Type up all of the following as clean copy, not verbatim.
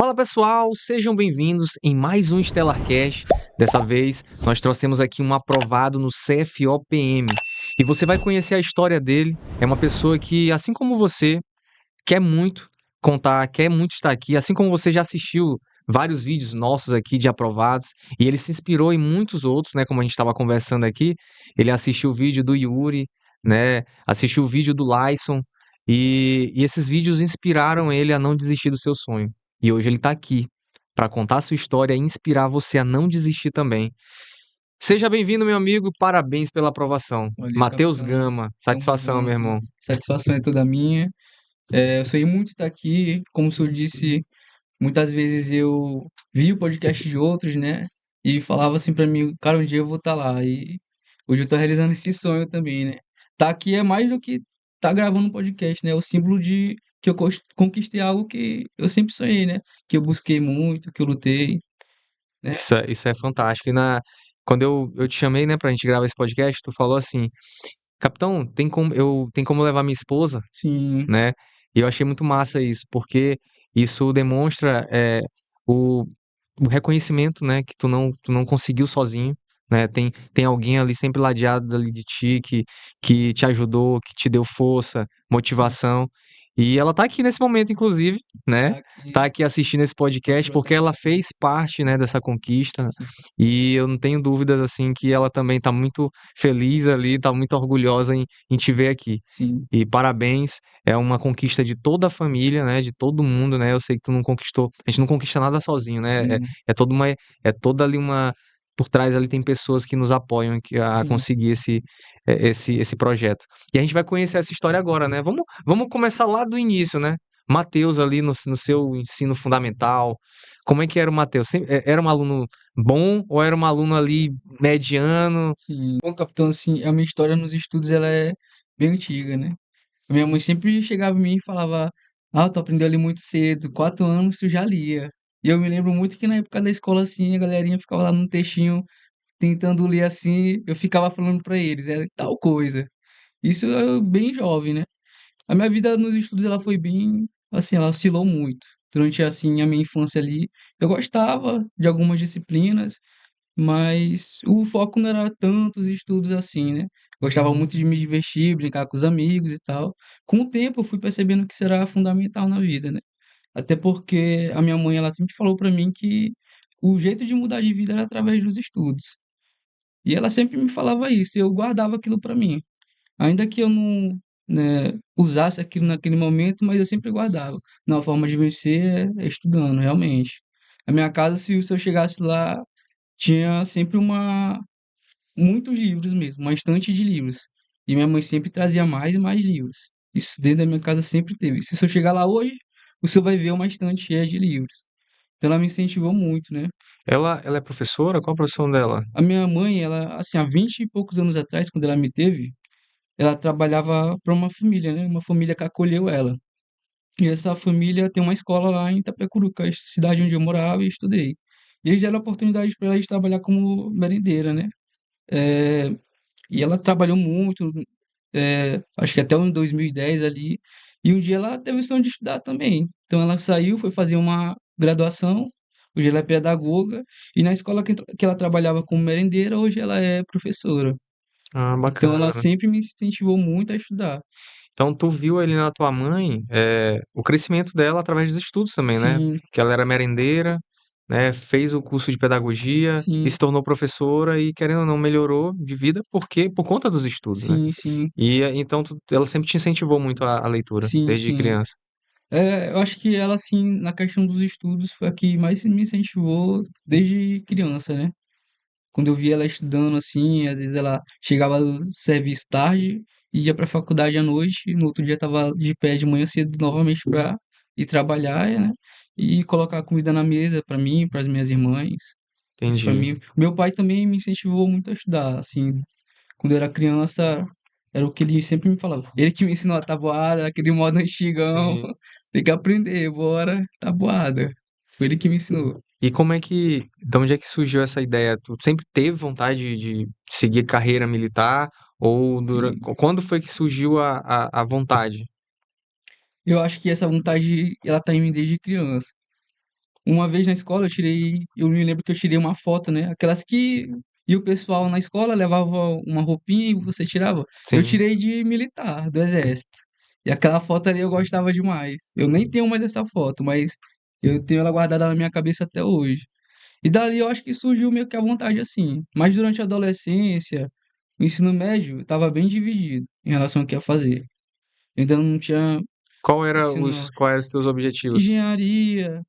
Fala pessoal, sejam bem-vindos em mais um Stellarcast. Dessa vez nós trouxemos aqui um aprovado no CFOPM e você vai conhecer a história dele. É uma pessoa que, assim como você, quer muito contar, quer muito estar aqui, assim como você já assistiu vários vídeos nossos aqui de aprovados e ele se inspirou em muitos outros, né? Como a gente estava conversando aqui, ele assistiu o vídeo do Yuri, né? Assistiu o vídeo do Lyson e esses vídeos inspiraram ele a não desistir do seu sonho. E hoje ele está aqui para contar a sua história e inspirar você a não desistir também. Seja bem-vindo, meu amigo, parabéns pela aprovação. Olha, Matheus capitão, Gama, tamo satisfação, meu junto. irmão. Satisfação é toda minha. Eu sonhei muito estar aqui. Como o senhor disse, muitas vezes eu vi o podcast de outros, né? E falava assim pra mim, cara, um dia eu vou estar lá. E hoje eu tô realizando esse sonho também, né? Tá aqui é mais do que tá gravando um podcast, né? É o símbolo de que eu conquistei algo que eu sempre sonhei, né? Que eu busquei muito, que eu lutei, né? Isso é fantástico. Quando eu te chamei, né, pra gente gravar esse podcast, tu falou assim, capitão, tem como levar minha esposa, Sim, né? E eu achei muito massa isso, porque isso demonstra o, o reconhecimento, né, que tu não conseguiu sozinho, né? Tem alguém ali sempre ladeado ali de ti, que te ajudou, que te deu força, sim. motivação. E ela tá aqui nesse momento, inclusive, né? Tá Tá aqui, aqui assistindo esse podcast porque ela protagonista. fez parte, né, dessa conquista. Sim, E eu não tenho dúvidas, assim, que ela também tá muito feliz ali, tá muito orgulhosa em te ver aqui. sim. E parabéns, é uma conquista de toda a família, né, de todo mundo, né, eu sei que tu não conquistou, a gente não conquista nada sozinho, né, Sim, é toda ali por trás ali tem pessoas que nos apoiam a sim. conseguir esse projeto. E a gente vai conhecer essa história agora, né, vamos começar lá do início, né, Matheus ali no seu ensino fundamental, como é que era o Matheus? Era um aluno bom ou era um aluno ali mediano? Sim. Bom, capitão, assim, a minha história nos estudos ela é bem antiga, né? A minha mãe sempre chegava em mim e falava: Ah, tu aprendeu a ler muito cedo, 4 anos tu já lia. E eu me lembro muito que na época da escola, assim, a galerinha ficava lá no textinho tentando ler assim, eu ficava falando pra eles, era tal coisa. Isso eu bem jovem, né? A minha vida nos estudos ela foi bem, assim, ela oscilou muito. Durante, assim, a minha infância ali, eu gostava de algumas disciplinas, mas o foco não era tanto os estudos assim, né. Gostava muito de me divertir, brincar com os amigos e tal. Com o tempo eu fui percebendo que isso era fundamental na vida, né. Até porque a minha mãe, ela sempre falou pra mim que o jeito de mudar de vida era através dos estudos. E ela sempre me falava isso, e eu guardava aquilo pra mim. Ainda que eu não, né, usasse aquilo naquele momento, mas eu sempre guardava. Não, a forma de vencer é estudando, realmente. A minha casa, se eu chegasse lá, tinha sempre muitos livros mesmo, uma estante de livros. E minha mãe sempre trazia mais e mais livros. Isso dentro da minha casa sempre teve. Se eu chegar lá hoje, você vai ver uma estante cheia de livros. Então ela me incentivou muito, né. Ela é professora? Qual a profissão dela? A minha mãe, ela, assim, há 20 e poucos anos atrás, quando ela me teve, ela trabalhava para uma família, né, uma família que acolheu ela. E essa família tem uma escola lá em Itapecuru, a cidade onde eu morava e estudei. E eles deram a oportunidade para ela de trabalhar como merendeira, né. Eh, e ela trabalhou muito, acho que até o 2010 ali, e um dia ela teve o sonho de estudar também. Então ela saiu, foi fazer uma graduação, hoje ela é pedagoga, e na escola que ela trabalhava como merendeira, hoje ela é professora. Ah, Então ela bacana. sempre me incentivou muito a estudar. Então tu viu ali na tua mãe, o crescimento dela através dos estudos também, né, Sim, que ela era merendeira, né, fez o curso de pedagogia e sim, se tornou professora e querendo ou não melhorou de vida, porque por conta dos estudos, né. sim, sim, E então ela sempre te incentivou muito a leitura, sim, desde sim. criança. Eu acho que ela, assim, na questão dos estudos, foi a que mais me incentivou desde criança, né. Quando eu via ela estudando, assim, às vezes ela chegava do serviço tarde, ia para a faculdade à noite, e no outro dia estava de pé de manhã cedo novamente para ir trabalhar, né, e colocar comida na mesa para mim, para as minhas irmãs. Isso para Entendi. mim meu pai também me incentivou muito a estudar, assim, quando eu era criança, era o que ele sempre me falava. Ele que me ensinou a tabuada, aquele modo antigão, Sim. tem que aprender, bora, tabuada. Foi ele que me ensinou. E como é que de onde é que surgiu essa ideia? Tu sempre teve vontade de seguir carreira militar ou Sim. quando foi que surgiu a vontade? Eu acho que essa vontade, ela tá em mim desde criança. Uma vez na escola eu me lembro que eu tirei uma foto, né? Aquelas que e o pessoal na escola levava uma roupinha e você tirava. Eu Sim. tirei de militar, do exército. E aquela foto ali eu gostava demais. Eu nem tenho mais essa foto, mas eu tenho ela guardada na minha cabeça até hoje. E dali eu acho que surgiu meio que a vontade assim. Mas durante a adolescência, o ensino médio, eu estava bem dividido em relação ao que ia fazer. Eu ainda não tinha ensino Quais eram os teus objetivos? engenharia,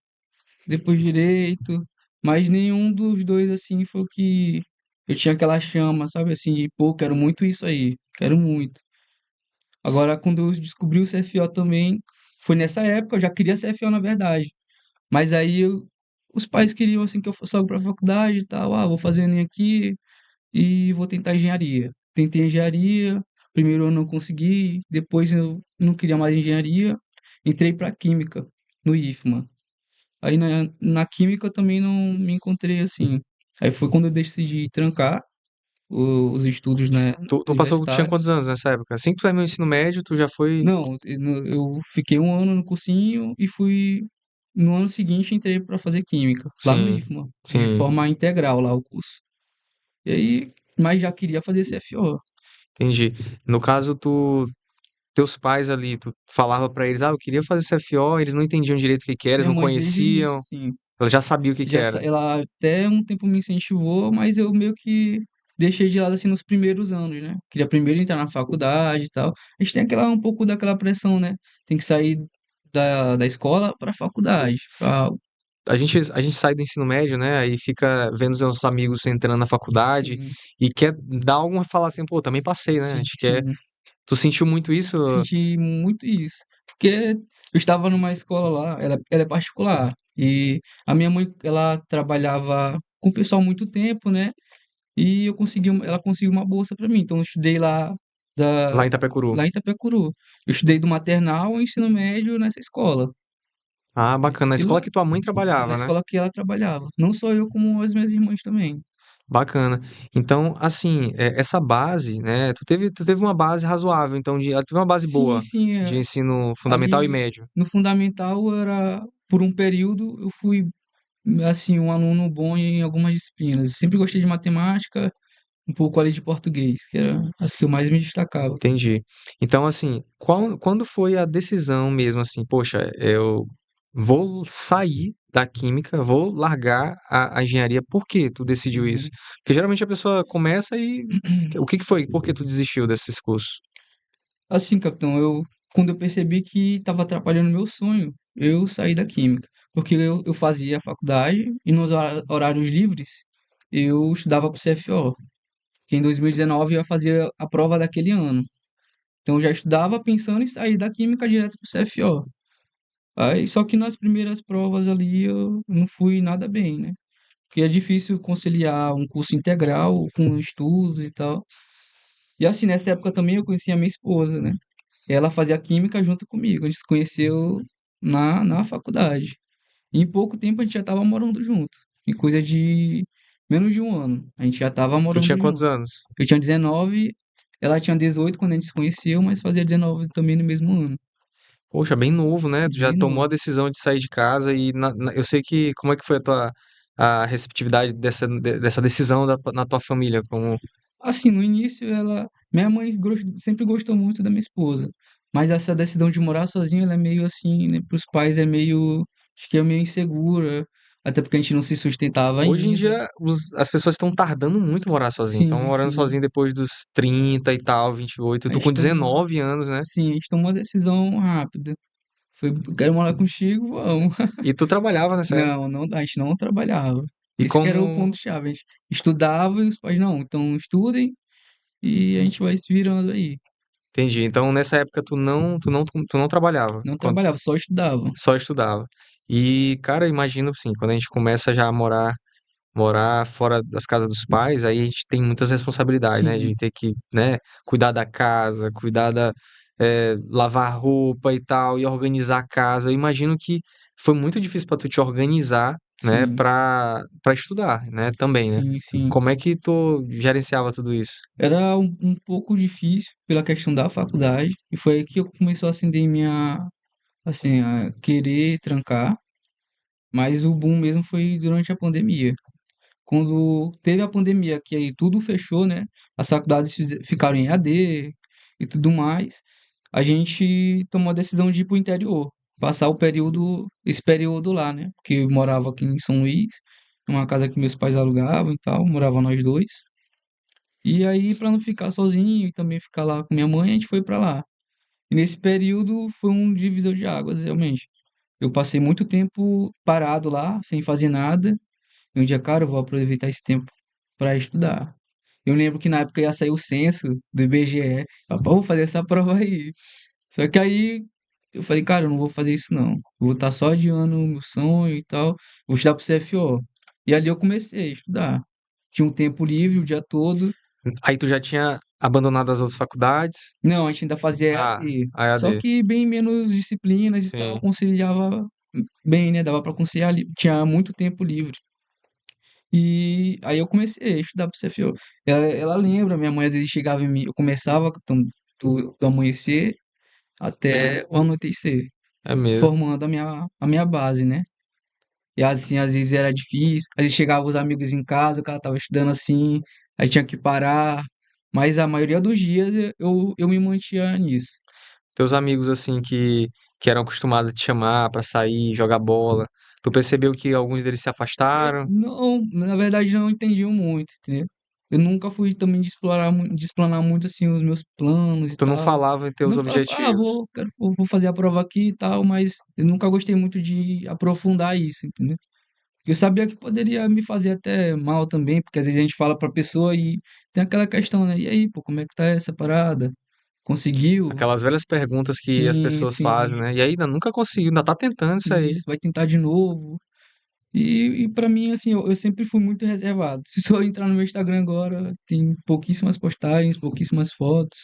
depois direito, mas nenhum dos dois assim foi o que eu tinha aquela chama, sabe assim, de pô, quero muito isso aí, quero muito. Agora, quando eu descobri o CFO também, foi nessa época, eu já queria CFO na verdade, mas os pais queriam assim que eu fosse logo para a faculdade e tal, vou fazer Enem aqui e vou tentar engenharia. Tentei engenharia, primeiro eu não consegui, depois eu não queria mais engenharia, entrei para química no IFMA. Aí na química eu também não me encontrei assim. Aí foi quando eu decidi trancar os estudos, né, Tu passou, tu tinha universitários. quantos anos nessa época? Assim que tu terminou o ensino médio, tu já foi. Não, eu fiquei um ano no cursinho e fui. No ano seguinte entrei para fazer química, lá no Sim, IFMA, de sim, forma integral lá o curso. E aí, mas já queria fazer CFO. entendi. No caso, teus pais ali, tu falava pra eles, eu queria fazer CFO, eles não entendiam direito o que que era, eles Minha não mãe desde o início, conheciam, assim, ela já sabia o que que era. ela até um tempo me incentivou, mas eu meio que deixei de lado assim nos primeiros anos, né? Queria primeiro entrar na faculdade e tal. A gente tem um pouco daquela pressão, né? Tem que sair da escola para a faculdade. A gente sai do ensino médio, né, aí fica vendo os nossos amigos entrando na faculdade Sim, e quer dar alguma falar assim, pô, também passei, né? A sim, gente quer. sim. Tu sentiu muito isso? Senti muito isso. Porque eu estava numa escola lá, ela é particular. E a minha mãe, ela trabalhava com o pessoal há muito tempo, né? E ela conseguiu uma bolsa para mim. Então eu estudei Lá da, em Itapecuru. lá em Itapecuru. Eu estudei do maternal ao ensino médio nessa escola. Ah, bacana. Na E escola lá, que tua mãe na trabalhava, né? escola que ela trabalhava. Não só eu, como as minhas irmãs também. Bacana. Então, assim, essa base, né? Tu teve uma base razoável, então, ela teve uma base Sim, boa sim. de ensino fundamental e Ali médio. no fundamental era, por um período, eu fui assim, um aluno bom em algumas disciplinas. Eu sempre gostei de matemática, um pouco ali de português, que era as que eu mais me destacava. Entendi. Então, assim, quando foi a decisão mesmo, assim, poxa, eu vou sair da química, vou largar a engenharia, por que tu decidiu isso? Uhum. Porque geralmente a pessoa começa e. O que que foi? Por que tu desistiu desses cursos? Assim, capitão, quando eu percebi que estava atrapalhando meu sonho, eu saí da química, porque eu fazia faculdade e nos horários livres eu estudava para o CFO, que em 2019 eu ia fazer a prova daquele ano. Então eu já estudava pensando em sair da química direto para o CFO. Aí, só que nas primeiras provas ali eu não fui nada bem, né? Porque é difícil conciliar um curso integral com estudos e tal. E assim, nessa época também eu conheci a minha esposa, né? Ela fazia química junto comigo. A gente se conheceu na faculdade. E em pouco tempo a gente já estava morando junto. Em coisa de menos de um ano. A gente já estava Tu tinha morando quantos junto. anos? Eu tinha 19, ela tinha 18 quando a gente se conheceu, mas fazia 19 também no mesmo ano. Poxa, bem novo, né? Tu já Bem tomou a novo. decisão de sair de casa e eu sei que como é que foi a receptividade dessa decisão na tua família, como Assim, no início, minha mãe sempre gostou muito da minha esposa, mas essa decisão de morar sozinha, ela é meio assim, né, para os pais é meio, acho que é meio insegura, até porque a gente não se sustentava hoje em ainda. dia as pessoas estão tardando muito morar sozinho, estão Sim, morando sim. sozinho depois dos 30 e tal, 28. Eu A tô com gente tomou, 19 anos, né? sim, a gente tomou uma decisão rápida. Foi, quero morar contigo, vamos. E tu trabalhava nessa época. Não, não, a gente não trabalhava. E Esse que como era o ponto-chave. A gente estudava e os pais, não, então estudem e a gente vai se virando aí. entendi. Então nessa época tu não trabalhava, Não trabalhava, só estudava. só estudava. E cara, imagino assim, quando a gente começa já a morar fora das casas dos pais, aí a gente tem muitas responsabilidades, né? Sim. De ter que, né, cuidar da casa, lavar roupa e tal, e organizar a casa. Eu imagino que foi muito difícil para tu te organizar, né, Sim, para estudar, né, também, né? sim, sim. Como é que tu gerenciava tudo isso? Era um pouco difícil pela questão da faculdade, e foi aí que eu começou a acender minha, assim, a querer trancar. Mas o boom mesmo foi durante a pandemia. Quando teve a pandemia, que aí tudo fechou, né? As faculdades ficaram em AD e tudo mais, a gente tomou a decisão de ir pro interior, passar esse período lá, né? Porque eu morava aqui em São Luís, numa casa que meus pais alugavam e tal, morava nós dois. E aí, para não ficar sozinho e também ficar lá com minha mãe, a gente foi para lá. E nesse período foi um divisor de águas, realmente. Eu passei muito tempo parado lá, sem fazer nada. E um dia, cara, eu vou aproveitar esse tempo para estudar. Eu lembro que na época ia sair o censo do IBGE. Eu, "Pô, vou fazer essa prova aí." Só que aí eu falei, cara, eu não vou fazer isso não. Vou estar só adiando o meu sonho e tal. Vou estudar pro CFO. E ali eu comecei a estudar. Tinha um tempo livre o dia todo. Aí tu já tinha abandonado as outras faculdades? Não, a gente ainda fazia Ah, EAD. a Só EAD. que bem menos disciplinas e tal, Sim. conciliava bem, né? Dava para conciliar, tinha muito tempo livre. E aí eu comecei a estudar pro CFO. Ela lembra, minha mãe às vezes chegava em mim, eu começava do amanhecer até o anoitecer, É mesmo. formando a minha base, né? E assim, às vezes era difícil, às vezes chegavam os amigos em casa, o cara tava estudando assim, aí tinha que parar, mas a maioria dos dias eu me mantinha nisso. Teus amigos, assim, que eram acostumados a te chamar pra sair, jogar bola, tu percebeu que alguns deles se afastaram? Não, na verdade não entendiam muito, entendeu? Eu nunca fui também de explanar muito assim os meus planos e Tu não tal. falava em teus Não falava, objetivos? vou fazer a prova aqui e tal, mas eu nunca gostei muito de aprofundar isso, entendeu? Porque eu sabia que poderia me fazer até mal também, porque às vezes a gente fala pra pessoa e tem aquela questão, né? E aí, pô, como é que tá essa parada? Conseguiu? Aquelas velhas perguntas que as Sim, pessoas sim, fazem, né? E aí ainda nunca conseguiu, ainda tá tentando isso aí. isso, vai tentar de novo. E para mim, assim, eu sempre fui muito reservado. Se só entrar no meu Instagram agora, tem pouquíssimas postagens, pouquíssimas fotos.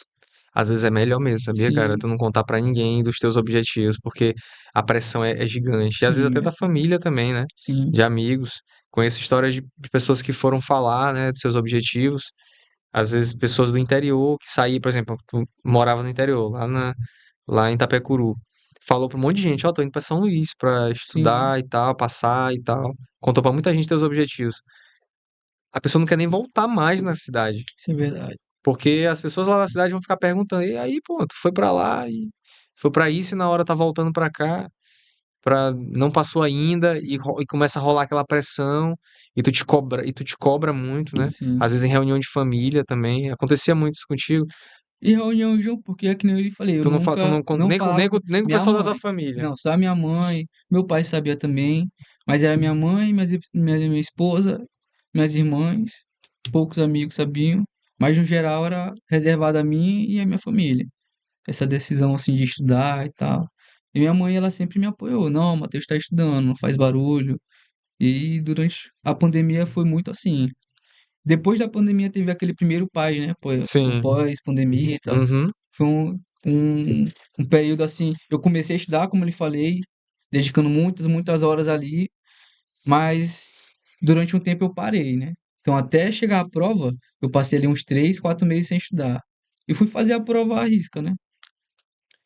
Às vezes é melhor mesmo, sabia, cara? Sim, Tu não contar pra ninguém dos teus objetivos, porque a pressão é gigante. E às vezes sim, até da família também, né? sim, De amigos. Conheço histórias de pessoas que foram falar, né, de seus objetivos. Às vezes pessoas do interior que saíam, por exemplo, tu morava no interior, lá em Itapecuru. Falou pra um monte de gente, ó, tô indo pra São Luís pra sim, estudar e tal, passar e tal. Contou pra muita gente teus objetivos. A pessoa não quer nem voltar mais na cidade. isso é verdade. Porque as pessoas lá na cidade vão ficar perguntando, e aí, pô, tu foi pra lá e foi pra isso e na hora tá voltando pra cá, não passou ainda e começa a rolar aquela pressão e tu te cobra muito, né? Sim. Às vezes em reunião de família também, acontecia muito isso contigo. E reunião, João, porque é que nem eu lhe falei, eu Tu não, fa- tu nunca, não, con- não nem com, nem falava com, nem com o minha pessoal da tua mãe. família. Não, só minha mãe, meu pai sabia também, mas era minha mãe, minha esposa, minhas irmãs, poucos amigos sabiam, mas no geral era reservado a mim e a minha família. Essa decisão assim de estudar e tal. E minha mãe, ela sempre me apoiou. Não, Matheus está estudando, não faz barulho. E durante a pandemia foi muito assim. Depois da pandemia teve aquele primeiro pós, né? O Sim. pós-pandemia e tal. Uhum. Foi um período assim. Eu comecei a estudar, como eu lhe falei, dedicando muitas, muitas horas ali, mas durante um tempo eu parei, né? Então, até chegar à prova, eu passei ali uns 3, 4 meses sem estudar. E fui fazer a prova à risca, né?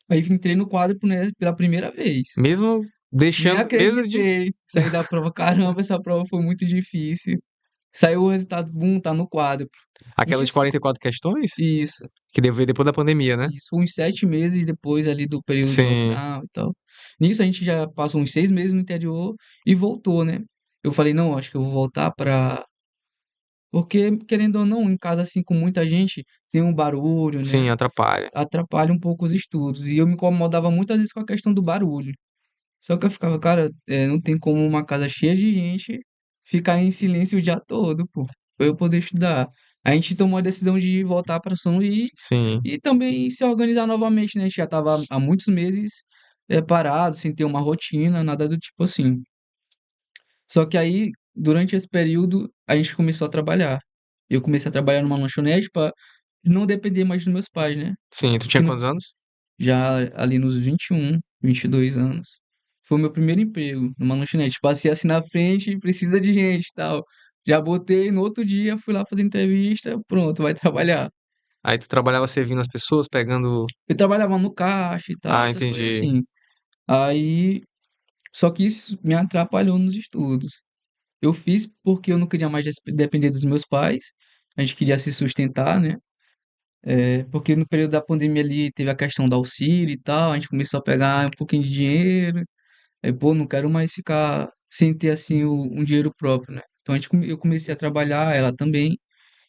Aí entrei no quadro, né, pela primeira vez. Mesmo Nem deixando, mesmo de acreditei. Saí da prova, caramba, essa prova foi muito difícil. Saiu o resultado, bum, tá no quadro. aquelas Nisso, 44 questões isso, que veio depois da pandemia, né? isso. Uns 7 meses depois ali do período de Sim. lockdown e tal. Nisso a gente já passou uns 6 meses no interior e voltou, né? Eu falei, não, acho que eu vou voltar pra. Porque, querendo ou não, em casa assim com muita gente, tem um barulho, né? Sim, atrapalha. Atrapalha um pouco os estudos. E eu me incomodava muitas vezes com a questão do barulho. Só que eu ficava, cara, não tem como uma casa cheia de gente ficar em silêncio o dia todo, pô, pra eu poder estudar. A gente tomou a decisão de voltar para São Luís Sim. e também se organizar novamente, né? A gente já tava há muitos meses parado, sem ter uma rotina, nada do tipo assim. Só que aí, durante esse período, a gente começou a trabalhar. Eu comecei a trabalhar numa lanchonete para não depender mais dos meus pais, né? Sim, tu Que tinha no- quantos anos? já ali nos 21, 22 anos. Foi o meu primeiro emprego numa lanchonete. Passei assim na frente, precisa de gente e tal. Já botei, no outro dia fui lá fazer entrevista, pronto, vai trabalhar. Aí tu trabalhava servindo as pessoas, pegando. Eu trabalhava no caixa e tal, Ah, essas coisas entendi. assim. Aí Só que isso me atrapalhou nos estudos. Eu fiz porque eu não queria mais depender dos meus pais, a gente queria se sustentar, né? Porque no período da pandemia ali teve a questão do auxílio e tal, a gente começou a pegar um pouquinho de dinheiro, aí, pô, não quero mais ficar sem ter, assim, um dinheiro próprio, né? Então eu comecei a trabalhar, ela também,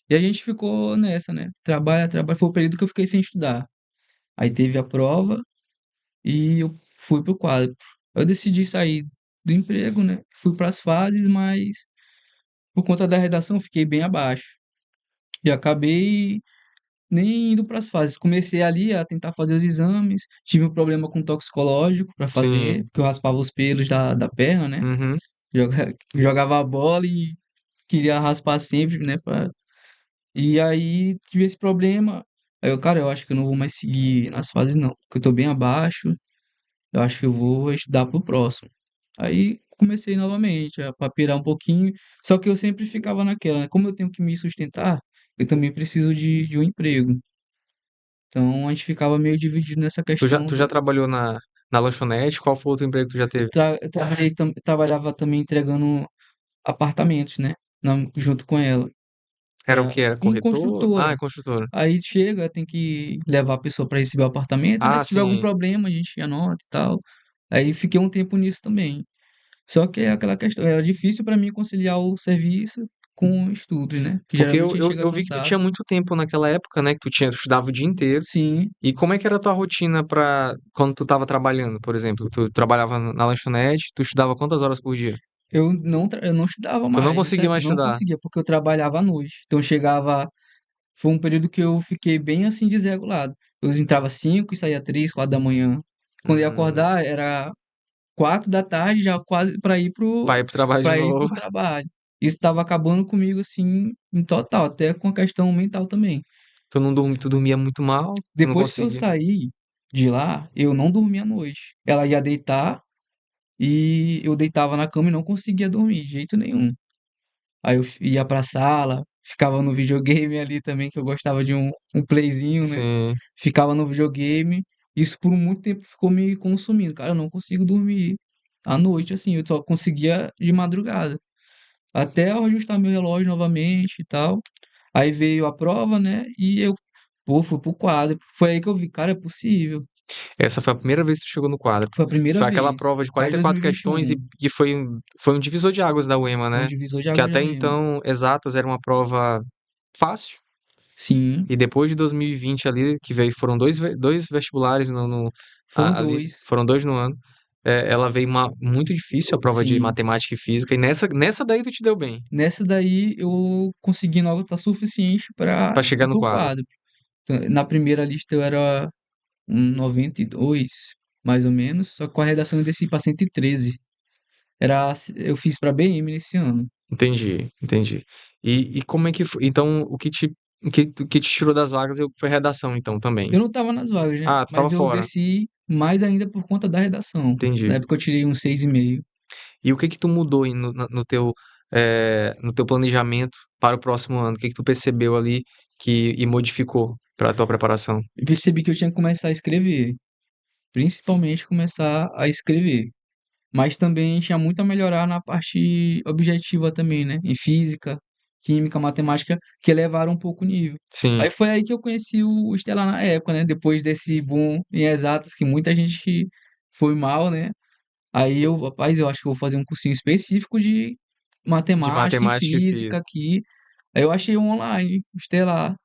e a gente ficou nessa, né? Trabalha, trabalha, foi o período que eu fiquei sem estudar. Aí teve a prova e eu fui pro quadro. Eu decidi sair do emprego, né? Fui para as fases, mas por conta da redação fiquei bem abaixo. E acabei nem indo para as fases. Comecei ali a tentar fazer os exames, tive um problema com toxicológico para fazer, Sim. porque eu raspava os pelos da perna, né? Uhum. Jogava a bola e queria raspar sempre, né? E aí tive esse problema. Aí eu, cara, eu acho que eu não vou mais seguir nas fases, não, porque eu tô bem abaixo. Eu acho que eu vou estudar pro próximo. Aí comecei novamente a papirar um pouquinho, só que eu sempre ficava naquela, né? Como eu tenho que me sustentar, eu também preciso de um emprego. Então a gente ficava meio dividido nessa questão Tu já do. trabalhou na lanchonete? Qual foi o outro emprego que tu já teve? Eu trabalhava também entregando apartamentos, né? Junto com ela. Era o Era quê? Era em corretor? Ah, construtora. é construtora. Aí chega, tem que levar a pessoa para receber o apartamento, né? Ah, Se tiver algum sim. problema, a gente anota e tal. Aí fiquei um tempo nisso também. Só que é aquela questão, era difícil para mim conciliar o serviço com o estudo, né? Que Porque geralmente a gente chega eu vi que tu cansado. tinha muito tempo naquela época, né? Que tu estudava o dia inteiro. Sim, E como é que era a tua rotina pra quando tu tava trabalhando, por exemplo? Tu trabalhava na lanchonete, tu estudava quantas horas por dia? eu não estudava Tu não mais, nessa conseguia época mais eu não estudar. conseguia, porque eu trabalhava à noite. Então chegava, foi um período que eu fiquei bem assim desregulado. Eu entrava 5 e saía 3, 4 da manhã. Quando eu ia Hum, acordar era 4 da tarde, já quase vai pro trabalho de para ir pro novo. trabalho. Isso estava acabando comigo assim em total, até com a questão mental também. Tu dormia muito mal, tu não Depois que eu conseguia. saí de lá, eu não dormia à noite. Ela ia deitar e eu deitava na cama e não conseguia dormir de jeito nenhum. Aí eu ia pra sala, ficava no videogame ali também, que eu gostava de um playzinho, né? Sim. Ficava no videogame. Isso por muito tempo ficou me consumindo. Cara, eu não consigo dormir à noite, assim. Eu só conseguia de madrugada. Até eu ajustar meu relógio novamente e tal. Aí veio a prova, né? E eu, pô, fui pro quadro. Foi aí que eu vi, cara, é possível. Essa foi a primeira vez que tu chegou no quadro. Foi a primeira Foi aquela vez, prova de lá em 44 questões 2021. e que foi um divisor de águas da UEMA, Foi um né? divisor de Que água da até UEMA. então, exatas era uma prova fácil. Sim, E depois de 2020 ali, que veio, foram dois vestibulares foram ali, dois. foram dois no ano. Ela veio muito difícil, a prova de Sim. matemática e física, e nessa daí tu te deu bem, Nessa daí eu consegui nota suficiente para pra chegar ir no pro quadro. quadro. Então, na primeira lista eu era um 92, mais ou menos, só que com a redação eu desci para 113. Eu fiz para BM nesse ano. Entendi, entendi. E como é que foi? Então, o que te tirou das vagas foi redação, então, também. Eu não estava nas vagas, né? Ah, tu tava Mas eu fora. desci mais ainda por conta da redação. Na Entendi. época eu tirei um 6,5. E o que que tu mudou aí no teu planejamento para o próximo ano? O que que tu percebeu ali e modificou para a tua preparação? Eu percebi que eu tinha que começar a escrever, principalmente começar a escrever. Mas também tinha muito a melhorar na parte objetiva também, né? Em física, química, matemática, que elevaram um pouco o nível. Sim, Aí foi aí que eu conheci o Estelar na época, né? Depois desse boom em exatas, que muita gente foi mal, né? Aí eu, rapaz, eu acho que eu vou fazer um cursinho específico de de matemática e matemática e física física. aqui. Aí eu achei um online, Estelar.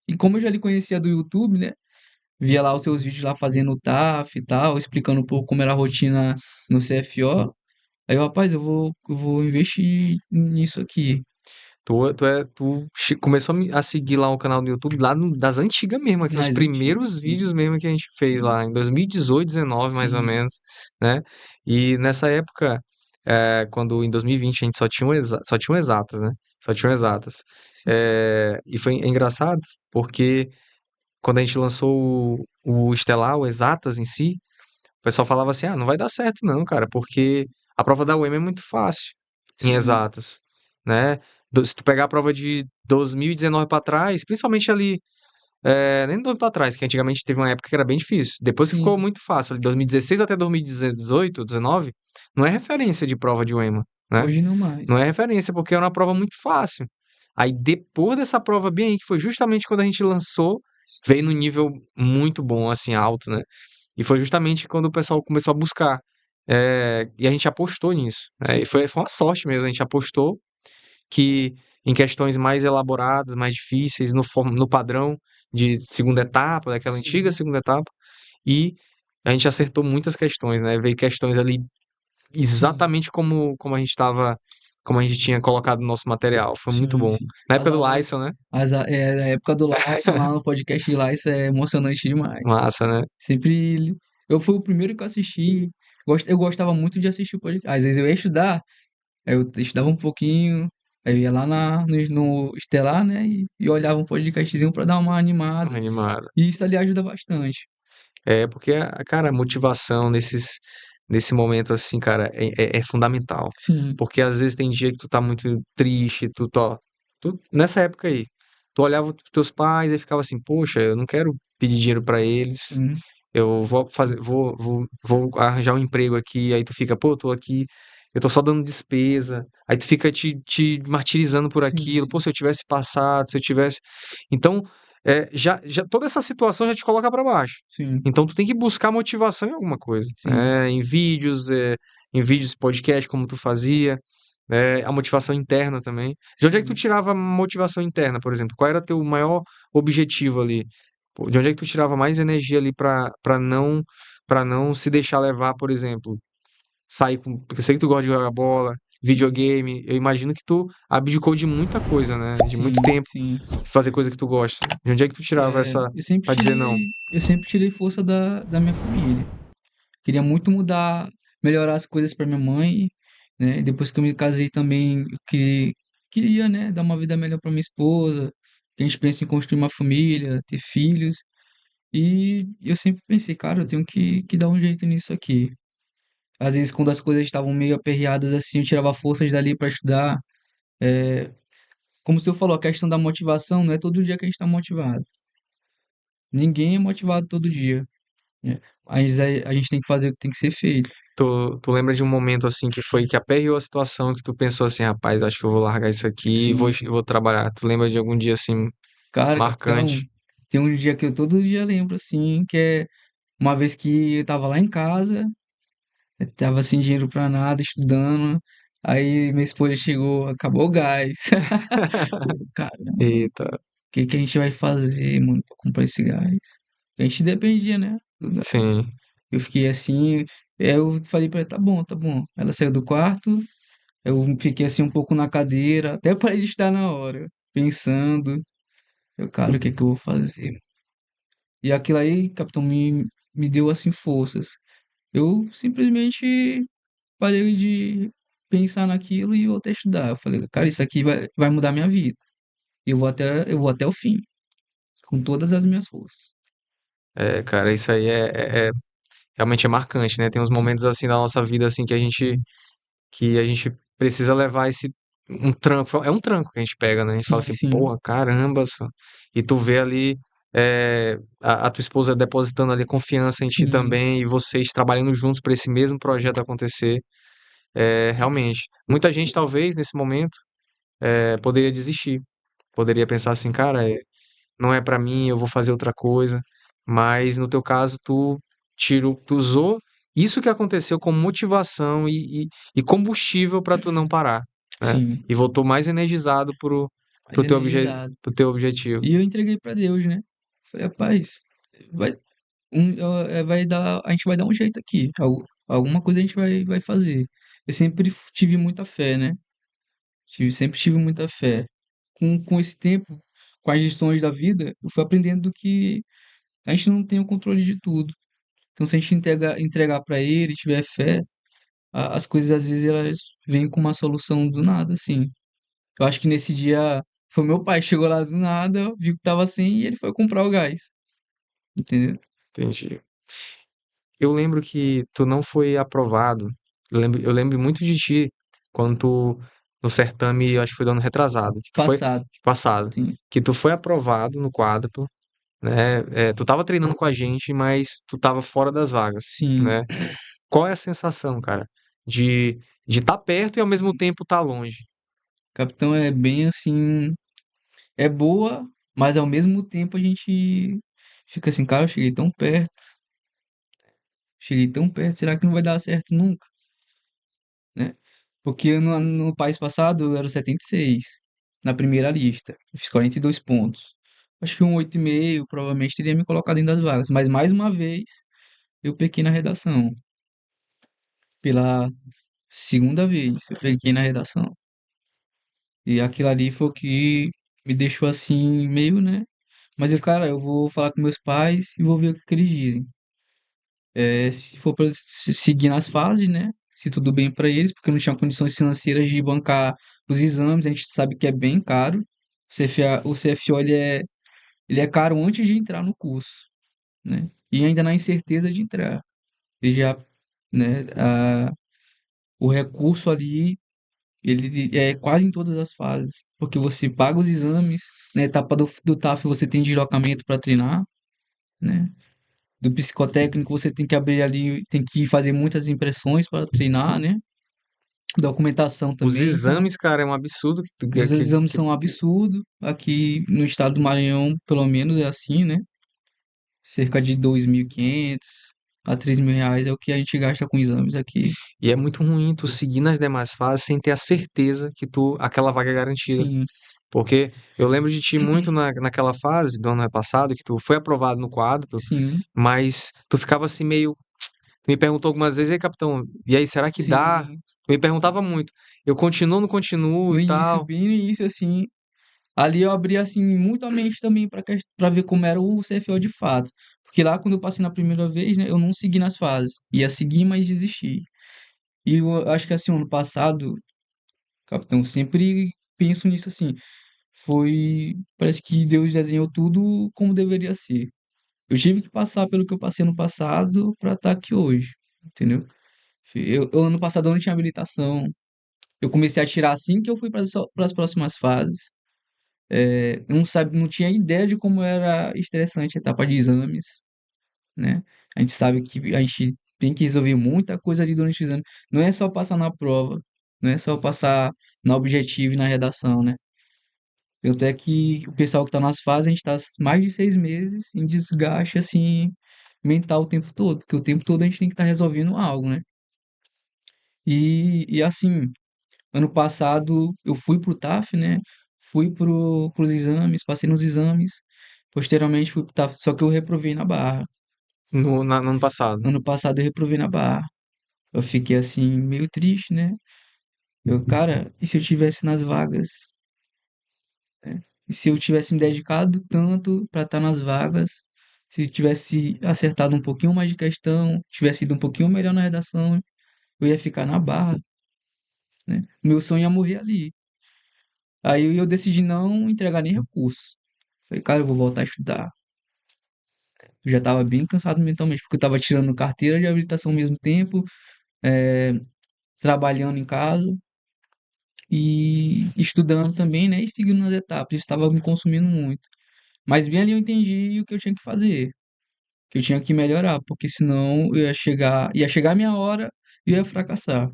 E como eu já lhe conhecia do YouTube, né? Via lá os seus vídeos lá fazendo o TAF e tal, explicando um pouco como era a rotina no CFO. Aí eu, rapaz, eu vou investir nisso aqui. Tu começou a seguir lá o canal do YouTube lá das antigas mesmo, aqueles Nas antigas, primeiros vídeos sim, mesmo que a gente fez sim, lá, em 2018, 19 mais ou sim, menos, né? E nessa época, quando em 2020 a gente só tinha exatas, né? Só tinham exatas. sim, E foi engraçado, porque quando a gente lançou o Estelar, o Exatas em si, o pessoal falava assim, ah, não vai dar certo não, cara, porque a prova da UEM é muito fácil em sim, exatas, né? Se tu pegar a prova de 2019 para trás, principalmente ali nem do tempo atrás, que antigamente teve uma época que era bem difícil. Depois que ficou Sim, muito fácil, de 2016 até 2018, 19, não é referência de prova de UEMA, né? hoje não mais. Não é referência, porque era uma prova muito fácil. Aí depois dessa prova bem aí, que foi justamente quando a gente lançou, veio no nível muito bom, assim, alto, né? E foi justamente quando o pessoal começou a buscar. E a gente apostou nisso, né? E Sim, foi uma sorte mesmo, a gente apostou que em questões mais elaboradas, mais difíceis, no padrão de segunda etapa, daquela antiga sim, segunda etapa, e a gente acertou muitas questões, né? Veio questões ali sim, exatamente como a gente estava, como a gente tinha colocado no nosso material. Foi muito sim, bom. sim. Na As época do aulas, Lyson, né? a época do Lyson, lá no podcast de Lyson é emocionante demais. Massa, né? Sempre, eu fui o primeiro que eu assisti, eu gostava muito de assistir o podcast. Às vezes eu ia estudar, aí eu estudava um pouquinho, aí eu ia lá no Estelar, né, e olhava um podcastzinho pra dar uma animada, Animado. e isso ali ajuda bastante. Porque, cara, a motivação nesse momento, assim, cara, é fundamental. Sim, Porque às vezes tem dia que tu tá muito triste, nessa época aí, tu olhava pros teus pais e ficava assim, poxa, eu não quero pedir dinheiro pra eles, sim, eu vou fazer, vou arranjar um emprego aqui, aí tu fica, pô, eu tô aqui, eu tô só dando despesa, aí tu fica te martirizando por sim, aquilo, pô, sim, se eu tivesse passado, se eu tivesse. Então, já toda essa situação já te coloca pra baixo. sim, Então, tu tem que buscar motivação em alguma coisa, sim, em vídeos, podcast, como tu fazia, a motivação interna também. De onde é que tu sim. tirava a motivação interna, por exemplo? Qual era teu maior objetivo ali? Pô, de onde é que tu tirava mais energia ali pra não se deixar levar, por exemplo, sair com, porque eu sei que tu gosta de jogar bola, Sim, videogame, eu imagino que tu abdicou de muita coisa, né? De muito sim, tempo sim. de fazer coisa que tu gosta. De onde é que tu tirava É, essa pra dizer não? eu sempre tirei força da minha família. Queria muito mudar, melhorar as coisas para minha mãe, né? Depois que eu me casei também, queria, né, dar uma vida melhor para minha esposa. A gente pensa em construir uma família, ter filhos. E eu sempre pensei, cara, eu tenho que dar um jeito nisso aqui. Às vezes, quando as coisas estavam meio aperreadas assim, eu tirava forças dali para estudar. É, como o senhor falou, a questão da motivação não é todo dia que a gente está motivado. Ninguém é motivado todo dia, né? A gente tem que fazer o que tem que ser feito. Tu lembra de um momento assim que foi que aperreou a situação que tu pensou assim, rapaz, acho que eu vou largar isso aqui e Sim. vou trabalhar. Tu lembra de algum dia assim Cara, capitão, marcante? tem um dia que eu todo dia lembro, assim, que é uma vez que eu tava lá em casa, eu tava sem dinheiro pra nada, estudando, aí minha esposa chegou, acabou o gás. Eu, caramba, o Eita, que a gente vai fazer, mano, pra comprar esse gás? A gente dependia, né, do gás. sim. Eu fiquei assim, eu falei pra ela, tá bom, tá bom. Ela saiu do quarto, eu fiquei assim um pouco na cadeira, até parei de estudar na hora, pensando, eu, cara, o que é que eu vou fazer? E aquilo aí, capitão, me deu assim forças. Eu simplesmente parei de pensar naquilo e voltei a estudar. Eu falei, cara, isso aqui vai mudar minha vida. Eu vou até o fim, com todas as minhas forças. Cara, isso aí realmente é marcante, né? Tem uns Sim, momentos assim da nossa vida assim que a gente precisa levar esse um tranco, é um tranco que a gente pega, né? A gente fala sim, assim, sim, porra, caramba, só. E tu vê ali a tua esposa depositando ali confiança em ti sim, também e vocês trabalhando juntos para esse mesmo projeto acontecer. Realmente. Muita gente talvez nesse momento poderia desistir, poderia pensar assim, cara, não é pra mim, eu vou fazer outra coisa. Mas no teu caso, tu usou isso que aconteceu como motivação e combustível pra tu não parar, né? sim, E voltou mais energizado mais pro teu energizado. pro teu objetivo. E eu entreguei pra Deus, né? Falei, rapaz, vai, a gente vai dar um jeito aqui. Alguma coisa a gente vai fazer. Eu sempre tive muita fé, né? Sempre tive muita fé. Com esse tempo, com as lições da vida, eu fui aprendendo que a gente não tem o controle de tudo. Então, se a gente entregar para ele, tiver fé, as coisas às vezes elas vêm com uma solução do nada, assim. Eu acho que nesse dia foi meu pai, chegou lá do nada, viu que tava assim e ele foi comprar o gás, entendeu? Entendi. Eu lembro que tu não foi aprovado. Eu lembro muito de ti quando tu, no certame, eu acho que foi do ano retrasado, que tu foi Passado, passado, sim, que tu foi aprovado no quádruplo, né? Tu tava treinando com a gente, mas tu tava fora das vagas, Sim, né? Qual é a sensação, cara, de estar perto e ao mesmo sim. tempo estar longe? Capitão é bem assim, é boa, mas ao mesmo tempo a gente fica assim, cara, eu cheguei tão perto, será que não vai dar certo nunca, né? Porque no país passado eu era o 76 na primeira lista. Eu fiz 42 pontos. Acho que um 8,5 provavelmente teria me colocado dentro das vagas, mas mais uma vez eu pequei na redação. Pela segunda vez eu peguei na redação. E aquilo ali foi o que me deixou assim, meio, né? Mas eu, cara, eu vou falar com meus pais e vou ver o que que eles dizem. Se for para seguir nas fases, né? Se tudo bem para eles, porque eu não tinha condições financeiras de bancar os exames, a gente sabe que é bem caro. O CFO ele é caro antes de entrar no curso, né? E ainda na incerteza de entrar. Ele já, né? O recurso ali, ele é quase em todas as fases, porque você paga os exames, na etapa do TAF você tem deslocamento para treinar, né? Do psicotécnico você tem que abrir ali, tem que fazer muitas impressões para treinar, né? Documentação Os também, então exames, cara, é um absurdo que, tu- os que, exames que são um absurdo. Aqui no estado do Maranhão, pelo menos é assim, né? Cerca de 2.500 a 3.000 reais é o que a gente gasta com exames aqui. E é muito ruim tu seguir nas demais fases sem ter a certeza que aquela vaga é garantida. Sim, Porque eu lembro de ti muito naquela fase do ano passado, que tu foi aprovado no quadro, sim, mas tu ficava assim meio. Tu me perguntou algumas vezes, ei, capitão, e aí, será que dá? sim. Tu me perguntava muito. Eu continuo, não continuo No e início, tal. bem no início, assim, ali eu abri assim muito a mente também para ver como era o CFO de fato. Porque lá quando eu passei na primeira vez, né, eu não segui nas fases. Ia seguir, mas desisti. E eu acho que assim, ano passado, capitão, sempre penso nisso assim. Parece que Deus desenhou tudo como deveria ser. Eu tive que passar pelo que eu passei no passado para estar aqui hoje, entendeu? Ano passado eu não tinha habilitação. Eu comecei a tirar assim que eu fui para as próximas fases. Eu não tinha ideia de como era estressante a etapa de exames, né? A gente sabe que a gente tem que resolver muita coisa ali durante o exame. Não é só passar na prova, não é só passar na objetiva e na redação, né? Tanto é que o pessoal que está nas fases, a gente está mais de 6 meses em desgaste, assim, mental o tempo todo, porque o tempo todo a gente tem que estar resolvendo algo, né? E assim, ano passado eu fui pro TAF, né? Fui pros exames, passei nos exames, posteriormente fui pro TAF, só que eu reprovei na Barra. No ano passado. Ano passado eu reprovei na Barra. Eu fiquei assim, meio triste, né? Cara, e se eu tivesse nas vagas, né? E se eu tivesse me dedicado tanto para estar nas vagas, se tivesse acertado um pouquinho mais de questão, tivesse ido um pouquinho melhor na redação, eu ia ficar na Barra, né? Meu sonho ia morrer ali. Aí eu decidi não entregar nem recurso. Falei, cara, eu vou voltar a estudar. Eu já estava bem cansado mentalmente, porque eu estava tirando carteira de habilitação ao mesmo tempo, é, trabalhando em casa e estudando também, né? E seguindo nas etapas. Isso estava me consumindo muito. Mas bem ali eu entendi o que eu tinha que fazer, que eu tinha que melhorar, porque senão ia chegar a minha hora e eu ia fracassar.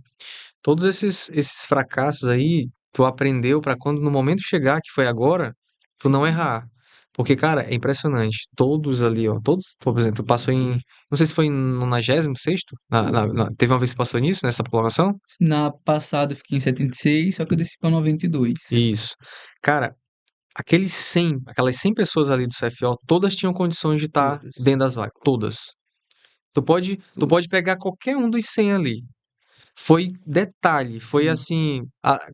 Todos esses fracassos aí, tu aprendeu pra quando no momento chegar, que foi agora, tu não Sim, errar. Porque, cara, é impressionante. Todos ali, ó. Todos, por exemplo, tu passou em. Não sei se foi em 96º? Teve uma vez que passou nisso, nessa colocação? na passada eu fiquei em 76, só que eu desci para 92. Isso. Cara, aquelas 100 pessoas ali do CFO, todas tinham condições de estar Todas. dentro das vagas. Todas. Tu pode Todas. pegar qualquer um dos 100 ali. Foi detalhe, foi Sim, assim,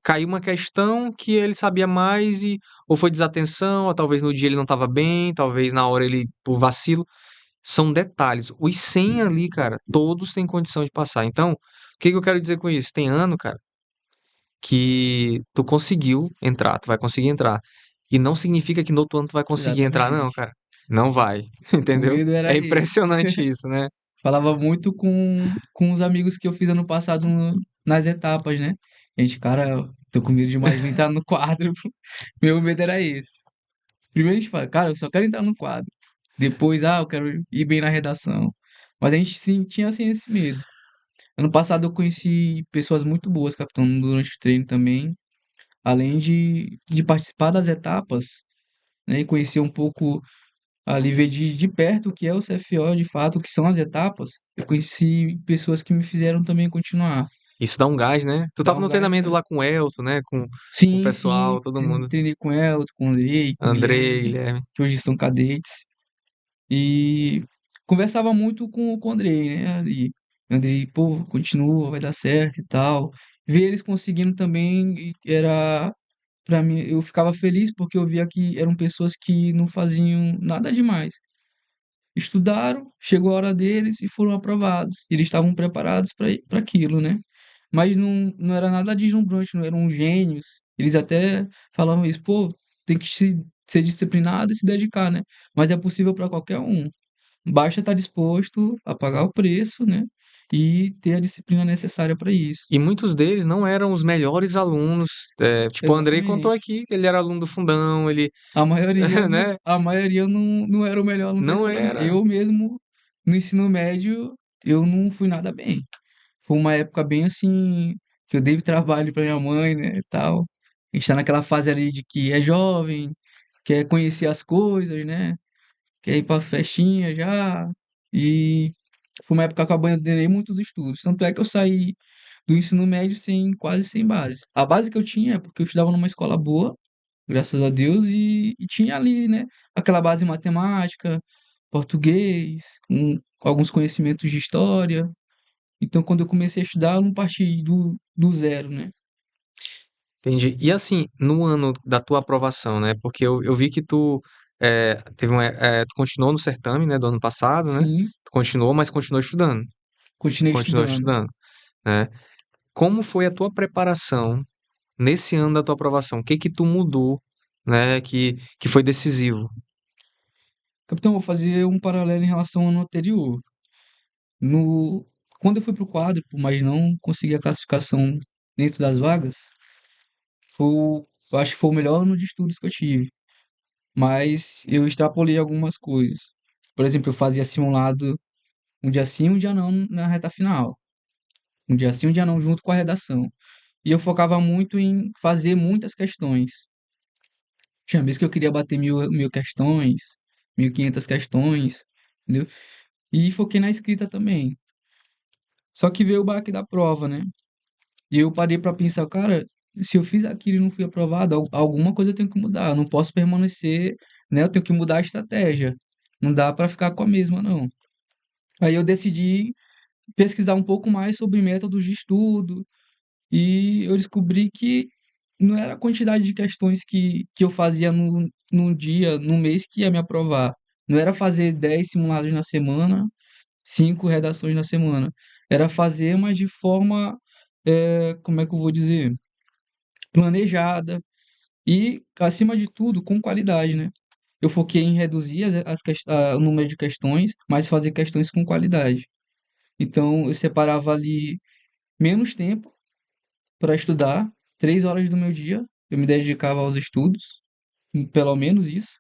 caiu uma questão que ele sabia mais ou foi desatenção, ou talvez no dia ele não estava bem, talvez na hora ele por vacilo. São detalhes. Os 100 ali, cara, todos têm condição de passar. Então, o que que eu quero dizer com isso? Tem ano, cara, que tu conseguiu entrar, tu vai conseguir entrar. E não significa que no outro ano tu vai conseguir entrar, não, exatamente. cara. Não vai, O entendeu? medo era É esse. impressionante isso, né? Falava muito com os amigos que eu fiz ano passado nas etapas, né? Gente, cara, tô com medo demais de entrar no quadro. Meu medo era esse. Primeiro a gente fala, cara, eu só quero entrar no quadro. Depois, eu quero ir bem na redação. Mas a gente sim, tinha assim esse medo. Ano passado eu conheci pessoas muito boas, capitão, durante o treino também. Além de participar das etapas, né, e conhecer um pouco ali, ver de perto o que é o CFO, de fato, o que são as etapas, eu conheci pessoas que me fizeram também continuar. Isso dá um gás, né? Tu Dá tava um no gás, treinamento né? lá com o Elton, né? Com o Sim, sim, pessoal, todo mundo. treinei com o Elton, com o Andrei, com o Andrei, Guilherme, Guilherme. que hoje são cadetes. E conversava muito com o Andrei, né? E o Andrei, pô, continua, vai dar certo e tal. Ver eles conseguindo também era, pra mim, eu ficava feliz porque eu via que eram pessoas que não faziam nada demais. Estudaram, chegou a hora deles e foram aprovados. Eles estavam preparados para aquilo, né? Mas não era nada deslumbrante, não eram gênios. Eles até falavam isso, pô, tem que ser disciplinado e se dedicar, né? Mas é possível para qualquer um. Basta estar disposto a pagar o preço, né? E ter a disciplina necessária para isso. E muitos deles não eram os melhores alunos. Tipo, o Andrei contou Exatamente. aqui que ele era aluno do fundão, ele, A maioria, né? a maioria não era o melhor aluno da Não escola, não. era. Eu mesmo, no ensino médio, eu não fui nada bem. Foi uma época bem assim, que eu dei trabalho para minha mãe, né, e tal. A gente tá naquela fase ali de que é jovem, quer conhecer as coisas, né? Quer ir pra festinha já. E foi uma época que eu abandonei muitos estudos. Tanto é que eu saí do ensino médio quase sem base. A base que eu tinha é porque eu estudava numa escola boa, graças a Deus, e tinha ali, né, aquela base em matemática, português, com alguns conhecimentos de história. Então, quando eu comecei a estudar, eu não parti do zero, né? Entendi. E assim, no ano da tua aprovação, né? Porque eu vi que tu tu continuou no certame, né, do ano passado, né? Sim, Tu continuou, mas continuou estudando. continuei Continuou estudando. estudando, né? Como foi a tua preparação nesse ano da tua aprovação? O que que tu mudou, né, que foi decisivo? Capitão, vou fazer um paralelo em relação ao ano anterior. No, quando eu fui para o quádruplo, mas não consegui a classificação dentro das vagas, eu acho que foi o melhor ano de estudos que eu tive. Mas eu extrapolei algumas coisas. Por exemplo, eu fazia simulado um dia sim, um dia não na reta final. Um dia sim, um dia não, junto com a redação. E eu focava muito em fazer muitas questões. Tinha vez que eu queria bater mil questões, 1.500 questões, entendeu? E foquei na escrita também. Só que veio o baque da prova, né? E eu parei para pensar, cara, se eu fiz aquilo e não fui aprovado, alguma coisa eu tenho que mudar. Eu não posso permanecer, né? Eu tenho que mudar a estratégia. Não dá para ficar com a mesma, não. Aí eu decidi pesquisar um pouco mais sobre métodos de estudo e eu descobri que não era a quantidade de questões que eu fazia num dia, num mês que ia me aprovar. Não era fazer 10 simulados na semana, 5 redações na semana. Era fazer, mas de forma, como é que eu vou dizer? Planejada e, acima de tudo, com qualidade, né? Eu foquei em reduzir o número de questões, mas fazer questões com qualidade. Então, eu separava ali menos tempo para estudar, 3 horas do meu dia, eu me dedicava aos estudos, pelo menos isso,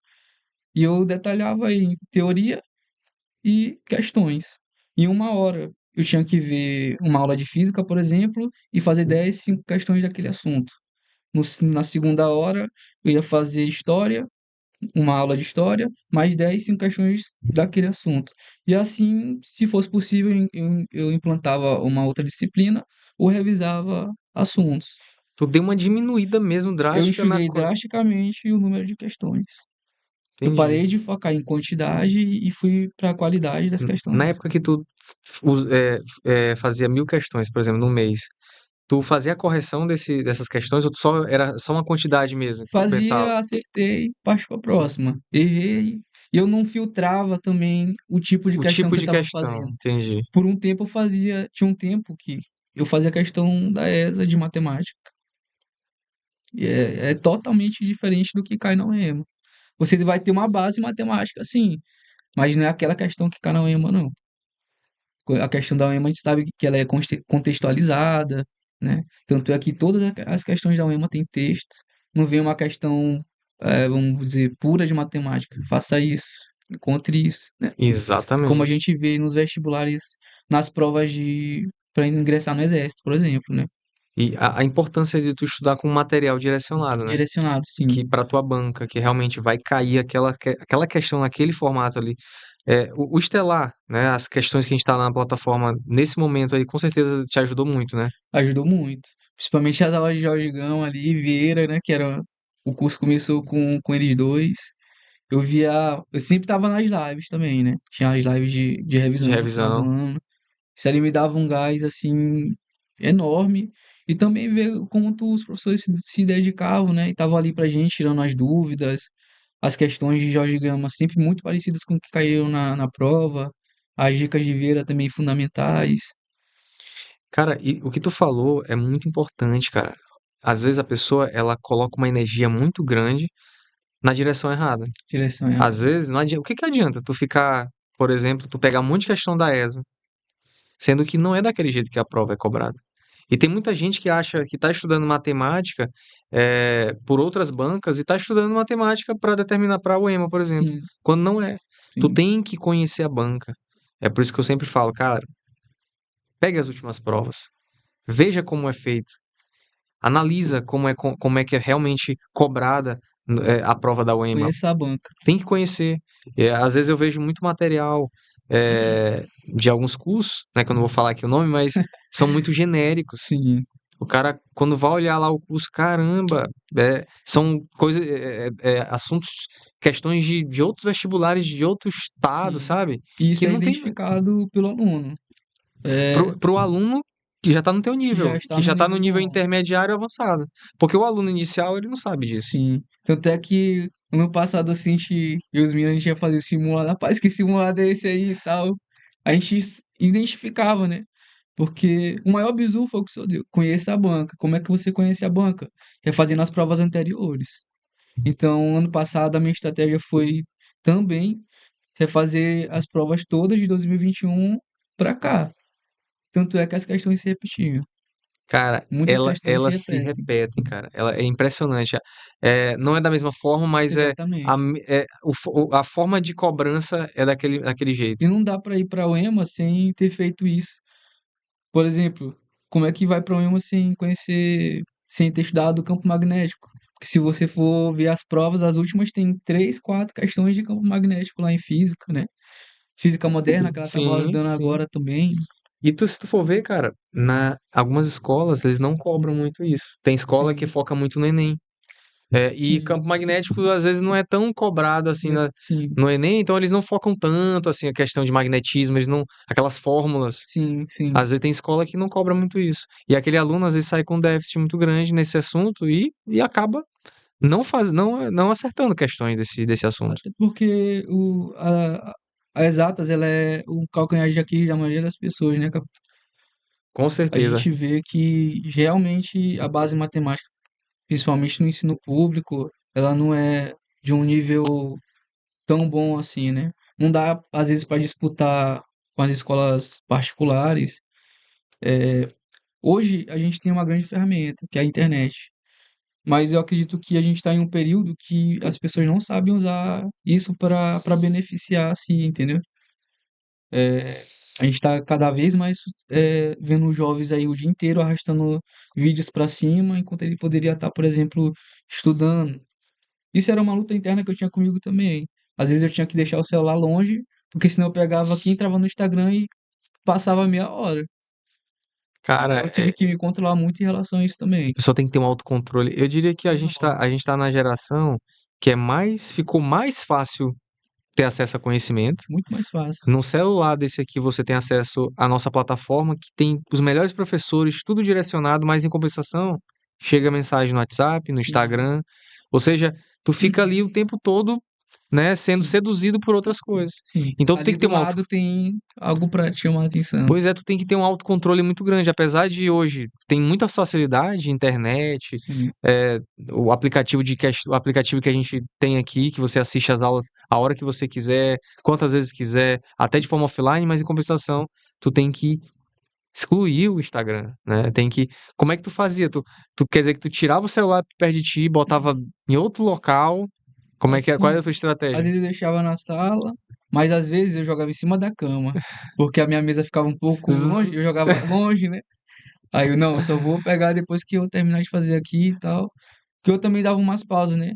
e eu detalhava em teoria e questões. Em 1 hora, eu tinha que ver uma aula de física, por exemplo, e fazer 10, 5 questões daquele assunto. Na segunda hora, eu ia fazer história, uma aula de história, mais 10, 5 questões daquele assunto. E assim, se fosse possível, eu implantava uma outra disciplina ou revisava assuntos. Tu deu uma diminuída mesmo Eu drástica na enxuguei quan drasticamente o número de questões. Eu entendi. parei de focar em quantidade e fui para a qualidade das Na questões. época que tu fazia 1000 questões, por exemplo, no mês, tu fazia a correção dessas questões ou tu só era só uma quantidade mesmo que tu pensava? Fazia, acertei, parti para a próxima. Errei. E eu não filtrava também o tipo de O questão tipo que eu de estava questão, fazendo. entendi, Por um tempo eu fazia, tinha um tempo que eu fazia questão da ESA de matemática. E é totalmente diferente do que cai na UEMA. Você vai ter uma base matemática, sim, mas não é aquela questão que cai na UEMA, não. A questão da UEMA a gente sabe que ela é contextualizada, né? Tanto é que todas as questões da UEMA têm textos. Não vem uma questão, vamos dizer, pura de matemática. Faça isso. encontre isso, né? Como a Exatamente. gente vê nos vestibulares, nas provas de para ingressar no exército, por exemplo, né? E a importância de tu estudar com material direcionado, né? Direcionado, sim. Que para tua banca, que realmente vai cair aquela questão naquele formato ali. O Estelar, né? As questões que a gente está na plataforma nesse momento aí, com certeza te ajudou muito, né? Ajudou muito. Principalmente as aulas de Jorge Gão ali, Vieira, né? Que era. O curso começou com eles dois. Eu via. Eu sempre tava nas lives também, né? Tinha as lives de De revisão no final do revisão. ano. Isso ali me dava um gás, assim, enorme. E também ver como os professores se dedicavam, né? E estavam ali pra gente, tirando as dúvidas. As questões de Jorge Gama sempre muito parecidas com o que caíram na prova. As dicas de Vieira também fundamentais. Cara, e o que tu falou é muito importante, cara. Às vezes a pessoa, ela coloca uma energia muito grande na direção errada. Direção errada. Às vezes, não adianta. O que que adianta tu ficar, por exemplo, tu pegar um monte de questão da ESA, sendo que não é daquele jeito que a prova é cobrada. E tem muita gente que acha que está estudando matemática por outras bancas e está estudando matemática para determinar para o EMA, por exemplo, Sim, quando não é. Tu sim. tem que conhecer a banca. É por isso que eu sempre falo, cara, pegue as últimas provas, veja como é feito, analisa como é que é realmente cobrada a prova da UEMA. Conheça a banca. Tem que conhecer. Às vezes eu vejo muito material de alguns cursos, né, que eu não vou falar aqui o nome, mas são muito genéricos. Sim, O cara, quando vai olhar lá o curso, caramba, são coisas, assuntos, questões de outros vestibulares de outro estado, sim. sabe? E Que isso é não tem identificado pelo aluno. É, pro aluno que já está no teu que já nível, está que no já está no nível nível bom. intermediário avançado. Porque o aluno inicial, ele não sabe disso. Sim. Tanto é que ano passado, assim, eu e os meninos, a gente ia fazer o simulado. Rapaz, que simulado é esse aí e tal? A gente identificava, né? Porque o maior bizu foi o que o senhor deu. Conheça a banca. Como é que você conhece a banca? Refazendo as provas anteriores. Então, ano passado, a minha estratégia foi também refazer as provas todas de 2021 para cá. Tanto é que as questões se repetiam. Cara, Muitas ela questões se elas se repetem. repetem, cara. Ela é impressionante. Não é da mesma forma, mas Exatamente. a forma de cobrança é daquele jeito. E não dá para ir para o EMA sem ter feito isso. Por exemplo, como é que vai para o EMA sem conhecer, sem ter estudado o campo magnético? Porque se você for ver as provas, as últimas tem 3, 4 questões de campo magnético lá em física, né? Física moderna, que ela estava Sim, dando sim. agora também. E se tu for ver, cara, algumas escolas, eles não cobram muito isso. Tem escola que Sim, foca muito no Enem. E sim, campo magnético, às vezes, não é tão cobrado assim sim, no Enem, então eles não focam tanto assim a questão de magnetismo, eles não, aquelas fórmulas. sim, sim. Às vezes tem escola que não cobra muito isso. E aquele aluno às vezes sai com um déficit muito grande nesse assunto e acaba não acertando questões desse assunto. Até porque a exatas, ela é o calcanhar de Aquiles da maioria das pessoas, né? Com A certeza. gente vê que realmente a base matemática, principalmente no ensino público, ela não é de um nível tão bom assim, né? Não dá, às vezes, para disputar com as escolas particulares. Hoje, a gente tem uma grande ferramenta, que é a internet. Mas eu acredito que a gente está em um período que as pessoas não sabem usar isso para beneficiar, assim, entendeu? A gente está cada vez mais vendo os jovens aí o dia inteiro arrastando vídeos para cima, enquanto ele poderia estar, por exemplo, estudando. Isso era uma luta interna que eu tinha comigo também. Às vezes eu tinha que deixar o celular longe, porque senão eu pegava aqui, entrava no Instagram e passava meia hora. Então Cara, eu tive que me controlar muito em relação a isso também. a pessoa tem que ter um autocontrole. Eu diria que Enorme. a gente tá na geração que ficou mais fácil ter acesso a conhecimento. Muito mais fácil. No celular desse aqui você tem acesso à nossa plataforma, que tem os melhores professores, tudo direcionado, mas em compensação, chega mensagem no WhatsApp, no Sim, Instagram. Ou seja, tu fica ali o tempo todo, né, sendo sim, seduzido por outras coisas. sim. Então tu tem Ali que ter do um auto lado tem algo para te chamar a atenção. Pois é, tu tem que ter um autocontrole muito grande, apesar de hoje tem muita facilidade, internet, Sim, eh, o aplicativo que a gente tem aqui, que você assiste as aulas a hora que você quiser, quantas vezes quiser, até de forma offline, mas em compensação, tu tem que excluir o Instagram, né? Como é que tu fazia? Tu quer dizer que tu tirava o celular perto de ti, botava em outro local Como é que é? Qual é Assim, a tua às estratégia? vezes eu deixava na sala, mas às vezes eu jogava em cima da cama, porque a minha mesa ficava um pouco longe, Zzz. eu jogava longe, né? Aí eu, não, eu só vou pegar depois que eu terminar de fazer aqui e tal. Porque eu também dava umas pausas, né?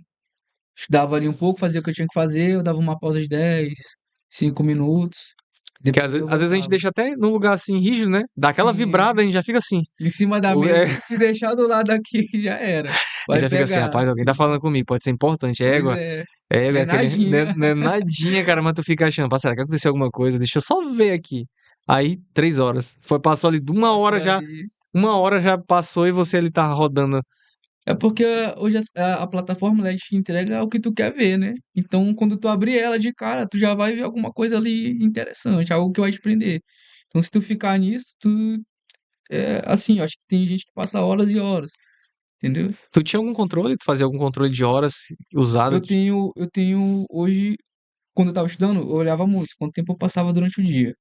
Estudava ali um pouco, fazia o que eu tinha que fazer, eu dava uma pausa de 10, 5 minutos, Que depois eu às vezes a gente voltava. deixa até num lugar assim rígido, né? Dá aquela Sim, vibrada, a gente já fica assim. em cima da É, mesa, se deixar do lado aqui já era. a gente Vai já fica assim, pegar. rapaz, alguém tá Sim, falando comigo, pode ser importante. pois é. Não É é aquele. Não é, nadinha. não é nadinha, cara, mas tu fica achando, pá, será que aconteceu alguma coisa? Deixa eu só ver aqui. Aí, 3 horas. Passou ali de Passou ali. uma hora já passou e você ali tá rodando. É porque hoje a plataforma ela te entrega o que tu quer ver, né? Então, quando tu abrir ela de cara, tu já vai ver alguma coisa ali interessante, algo que vai te prender. Então, se tu ficar nisso, assim, eu acho que tem gente que passa horas e horas, entendeu? Tu tinha algum controle? Tu fazia algum controle de horas usado? Eu tenho hoje, quando eu tava estudando, eu olhava muito, quanto tempo eu passava durante o dia.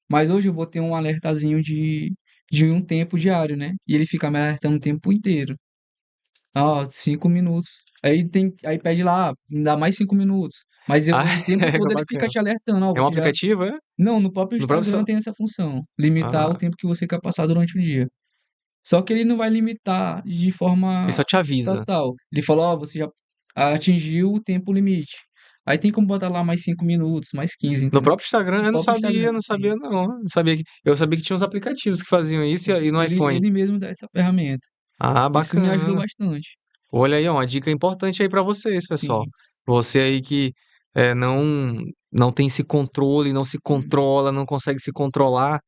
Mas hoje eu vou ter um alertazinho de um tempo diário, né? E ele fica me alertando o tempo inteiro. Ah, 5 minutos. Aí pede lá, me dá mais 5 minutos. Mas Ah, o tempo todo ele fica bacana. te alertando, ó, É um você já. aplicativo, é? Não, no próprio No próprio Instagram celular? tem essa função, limitar o Ah, tempo que você quer passar durante o dia. Só que ele não vai limitar de ele forma só te avisa. total. Ele falou, ó, você já atingiu o tempo limite. Aí tem como botar lá mais 5 minutos, mais 15, No entendeu? próprio Instagram, No próprio Instagram, não sim. sabia não. Não sabia que, eu sabia que tinha uns aplicativos que faziam isso Sim. e no Ele, iPhone. ele mesmo dá essa ferramenta. Ah, Isso me ajudou bacana. bastante. Olha aí, ó, uma dica importante aí pra vocês, pessoal. Sim. Você aí que não tem esse controle, não se Hum. controla, não consegue se controlar,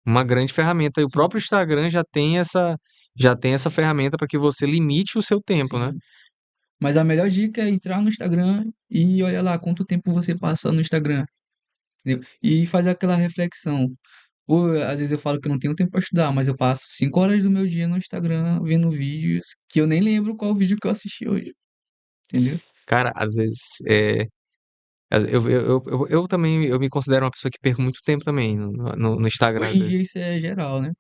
uma grande ferramenta. E o Sim, próprio Instagram já tem essa ferramenta para que você limite o seu tempo, né? sim. Mas a melhor dica é entrar no Instagram e olha lá quanto tempo você passa no Instagram, entendeu? E fazer aquela reflexão. Pô, às vezes eu falo que eu não tenho tempo para estudar, mas eu passo 5 horas do meu dia no Instagram vendo vídeos que eu nem lembro qual vídeo que eu assisti hoje, entendeu? Cara, às vezes eu também eu me considero uma pessoa que perco muito tempo também no Instagram, Hoje às em dia vezes. isso é geral, né?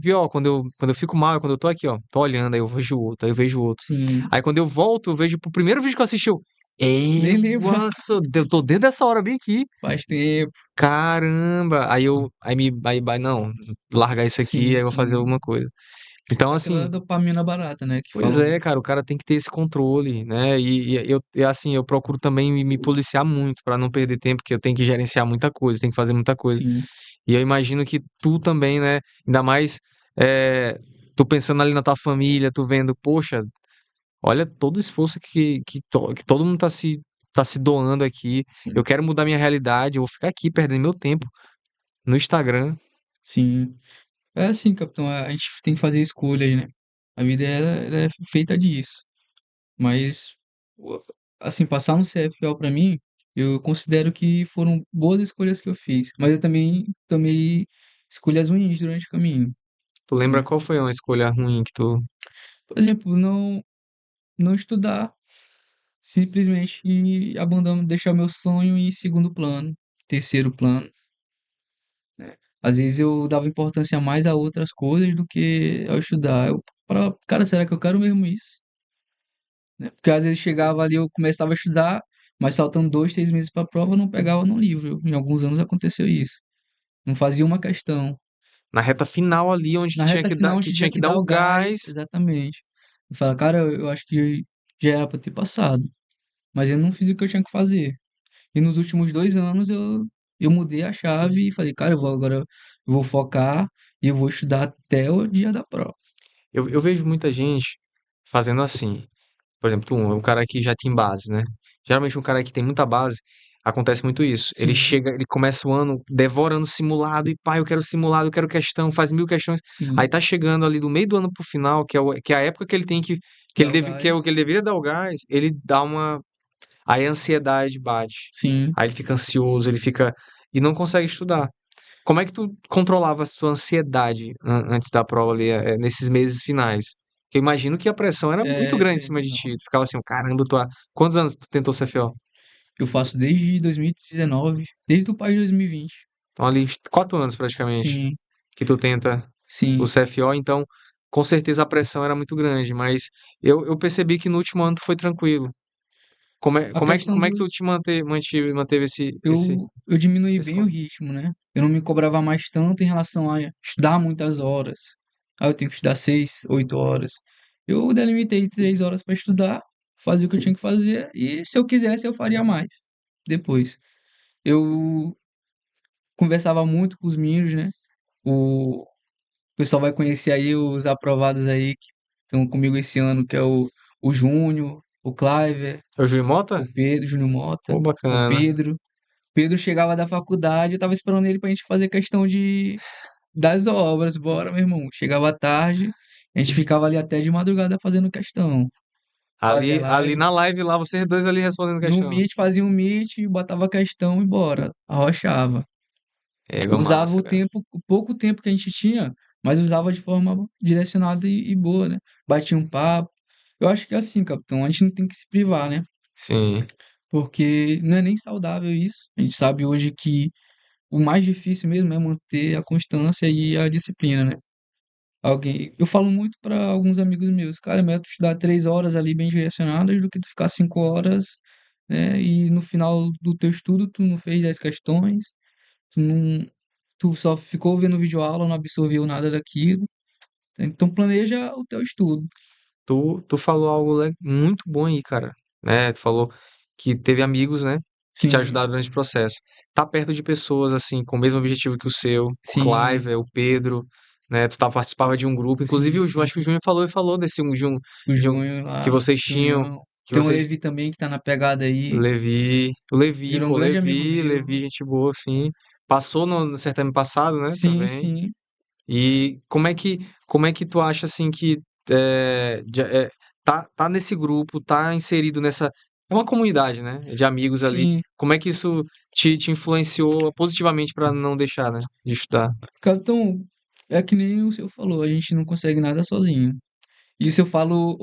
Pior, quando eu fico mal, é quando eu tô aqui, ó, tô olhando, aí eu vejo outro, aí eu vejo outro. Sim, Aí quando eu volto, eu vejo pro primeiro vídeo que eu assisti, nem lembro, eu tô dentro dessa hora bem aqui. faz tempo. Caramba! Não, largar isso aqui, aí Sim, eu vou fazer sim. alguma coisa. Então, Aquela assim, dopamina barata, né, que pois falam. é, cara, o cara tem que ter esse controle, né? Assim, eu procuro também me policiar muito pra não perder tempo, porque eu tenho que gerenciar muita coisa, tenho que fazer muita coisa. Sim, E eu imagino que tu também, né? Ainda mais, é, tu pensando ali na tua família, tu vendo, poxa, olha todo o esforço que todo mundo tá se doando aqui. Eu sim, quero mudar minha realidade, eu vou ficar aqui perdendo meu tempo no Instagram. sim. É assim, capitão, a gente tem que fazer escolhas, né? A vida ela é feita disso. Mas, o- assim, passar no CFO pra mim, eu considero que foram boas escolhas que eu fiz. Mas eu também tomei escolhas ruins durante o caminho, Tu lembra né? qual foi uma escolha ruim que tu. Por exemplo, não estudar, simplesmente abandonar, deixar meu sonho em segundo plano, terceiro plano, né? Às vezes eu dava importância mais a outras coisas do que ao estudar. Cara, será que eu quero mesmo isso? Né? Porque às vezes chegava ali, eu começava a estudar, mas faltando 2, 3 meses para a prova, eu não pegava no livro. Em alguns anos aconteceu isso. Não fazia uma questão. Na reta final ali, onde Na reta final, a que gente tinha tinha que que dar dar o o gás, gás. exatamente. Eu falo, cara, eu acho que já era para ter passado, mas eu não fiz o que eu tinha que fazer. E nos últimos 2 anos eu mudei a chave e falei, cara, eu vou focar e eu vou estudar até o dia da prova. Eu vejo muita gente fazendo assim. Por exemplo, tu é um cara que já tem base, né? Geralmente um cara que tem muita base, acontece muito isso. Sim, Ele começa o ano devorando simulado e pá, eu quero simulado, eu quero questão, faz 1000 questões. Aí sim. tá chegando ali do meio do ano pro final, que é a época que ele tem Dá o que é o que gás. ele deveria dar o gás, ele dá uma. Aí a ansiedade bate. Sim. Aí ele fica ansioso, ele fica. E não consegue estudar. Como é que tu controlava a sua ansiedade antes da prova ali, nesses meses finais? Que eu imagino que a pressão era muito grande em cima de ti. Não. Tu ficava assim, caramba, quantos anos tu tentou CFO? Eu faço desde 2019, desde o pai de 2020. Então ali 4 anos praticamente Sim, que tu tenta o sim. CFO, então com certeza a pressão era muito grande, mas eu percebi que no último ano tu foi tranquilo. A questão como é que tu dos te manteve esse eu diminuí esse bem o con ritmo, né. Eu não me cobrava mais tanto em relação a estudar muitas horas. "Ah, eu tenho que estudar 6, 8 horas". Eu delimitei 3 horas para estudar, fazia o que eu tinha que fazer e se eu quisesse eu faria mais, depois. Eu conversava muito com os meninos, né. O pessoal vai conhecer aí os aprovados aí que estão comigo esse ano, que é o Júnior, o Cliver, é o Júnior o Mota? Pedro, Júnior Mota, Pô, o bacana. Pedro. Pedro chegava da faculdade, eu estava esperando ele pra gente fazer questão das obras. "Bora, meu irmão". Chegava tarde, a gente ficava ali até de madrugada fazendo questão. Fazia Ali live. na live lá, vocês dois ali respondendo No questão. Meet, fazia um Meet, botava questão e bora, arrochava. Égua Usava massa, o cara. tempo o pouco tempo que a gente tinha, mas usava de forma direcionada e boa, né. Batia um papo. Eu acho que é assim, capitão, a gente não tem que se privar, né, Sim. porque não é nem saudável isso. A gente sabe hoje que o mais difícil mesmo é manter a constância e a disciplina, né. Eu falo muito para alguns amigos meus: "Cara, é melhor tu estudar 3 horas ali bem direcionadas do que tu ficar 5 horas, né, e no final do teu estudo tu não fez 10 questões, tu não tu só ficou vendo videoaula, não absorveu nada daquilo". Então planeja o teu estudo. Tu falou algo muito bom aí, cara, né? Tu falou que teve amigos, né, que te Sim, ajudaram durante o processo. Tá perto de pessoas assim com o mesmo objetivo que o seu, o sim, Cliver, o Pedro, né? Participava de um grupo, inclusive sim, acho sim. que o Júnior falou desse O de um Júnior que lá, vocês tinham, Junião. que Tem o vocês Levi também que tá na pegada aí, O Levi, virou um pô, grande amigo meu. Levi, gente boa, sim. Passou no certame passado, né, Sim, também. sim, E como é que tu acha assim que tá nesse grupo, tá inserido nessa é uma comunidade, né, de amigos ali. sim. Como é que isso te influenciou positivamente para não deixar, né, de estudar? Então, é que nem o senhor falou, a gente não consegue nada sozinho. Isso eu falo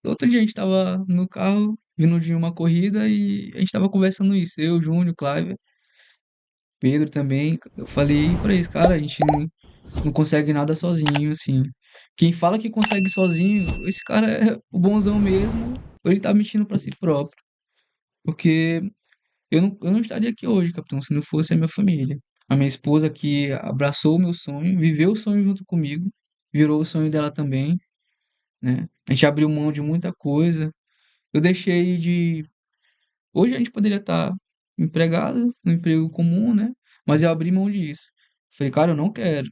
outro dia a gente estava no carro, vindo de uma corrida e a gente estava conversando isso, eu, Júnior, Cliver, Pedro também. Eu falei pra eles: "Cara, a gente não consegue nada sozinho, assim. Quem fala que consegue sozinho, esse cara é o bonzão mesmo, ou ele tá mentindo pra si próprio". Porque eu não estaria aqui hoje, capitão, se não fosse a minha família. A minha esposa que abraçou o meu sonho, viveu o sonho junto comigo, virou o sonho dela também, né. A gente abriu mão de muita coisa. Eu deixei de Hoje a gente poderia estar empregado, no emprego comum, né, mas eu abri mão disso. Falei: "Cara, eu não quero.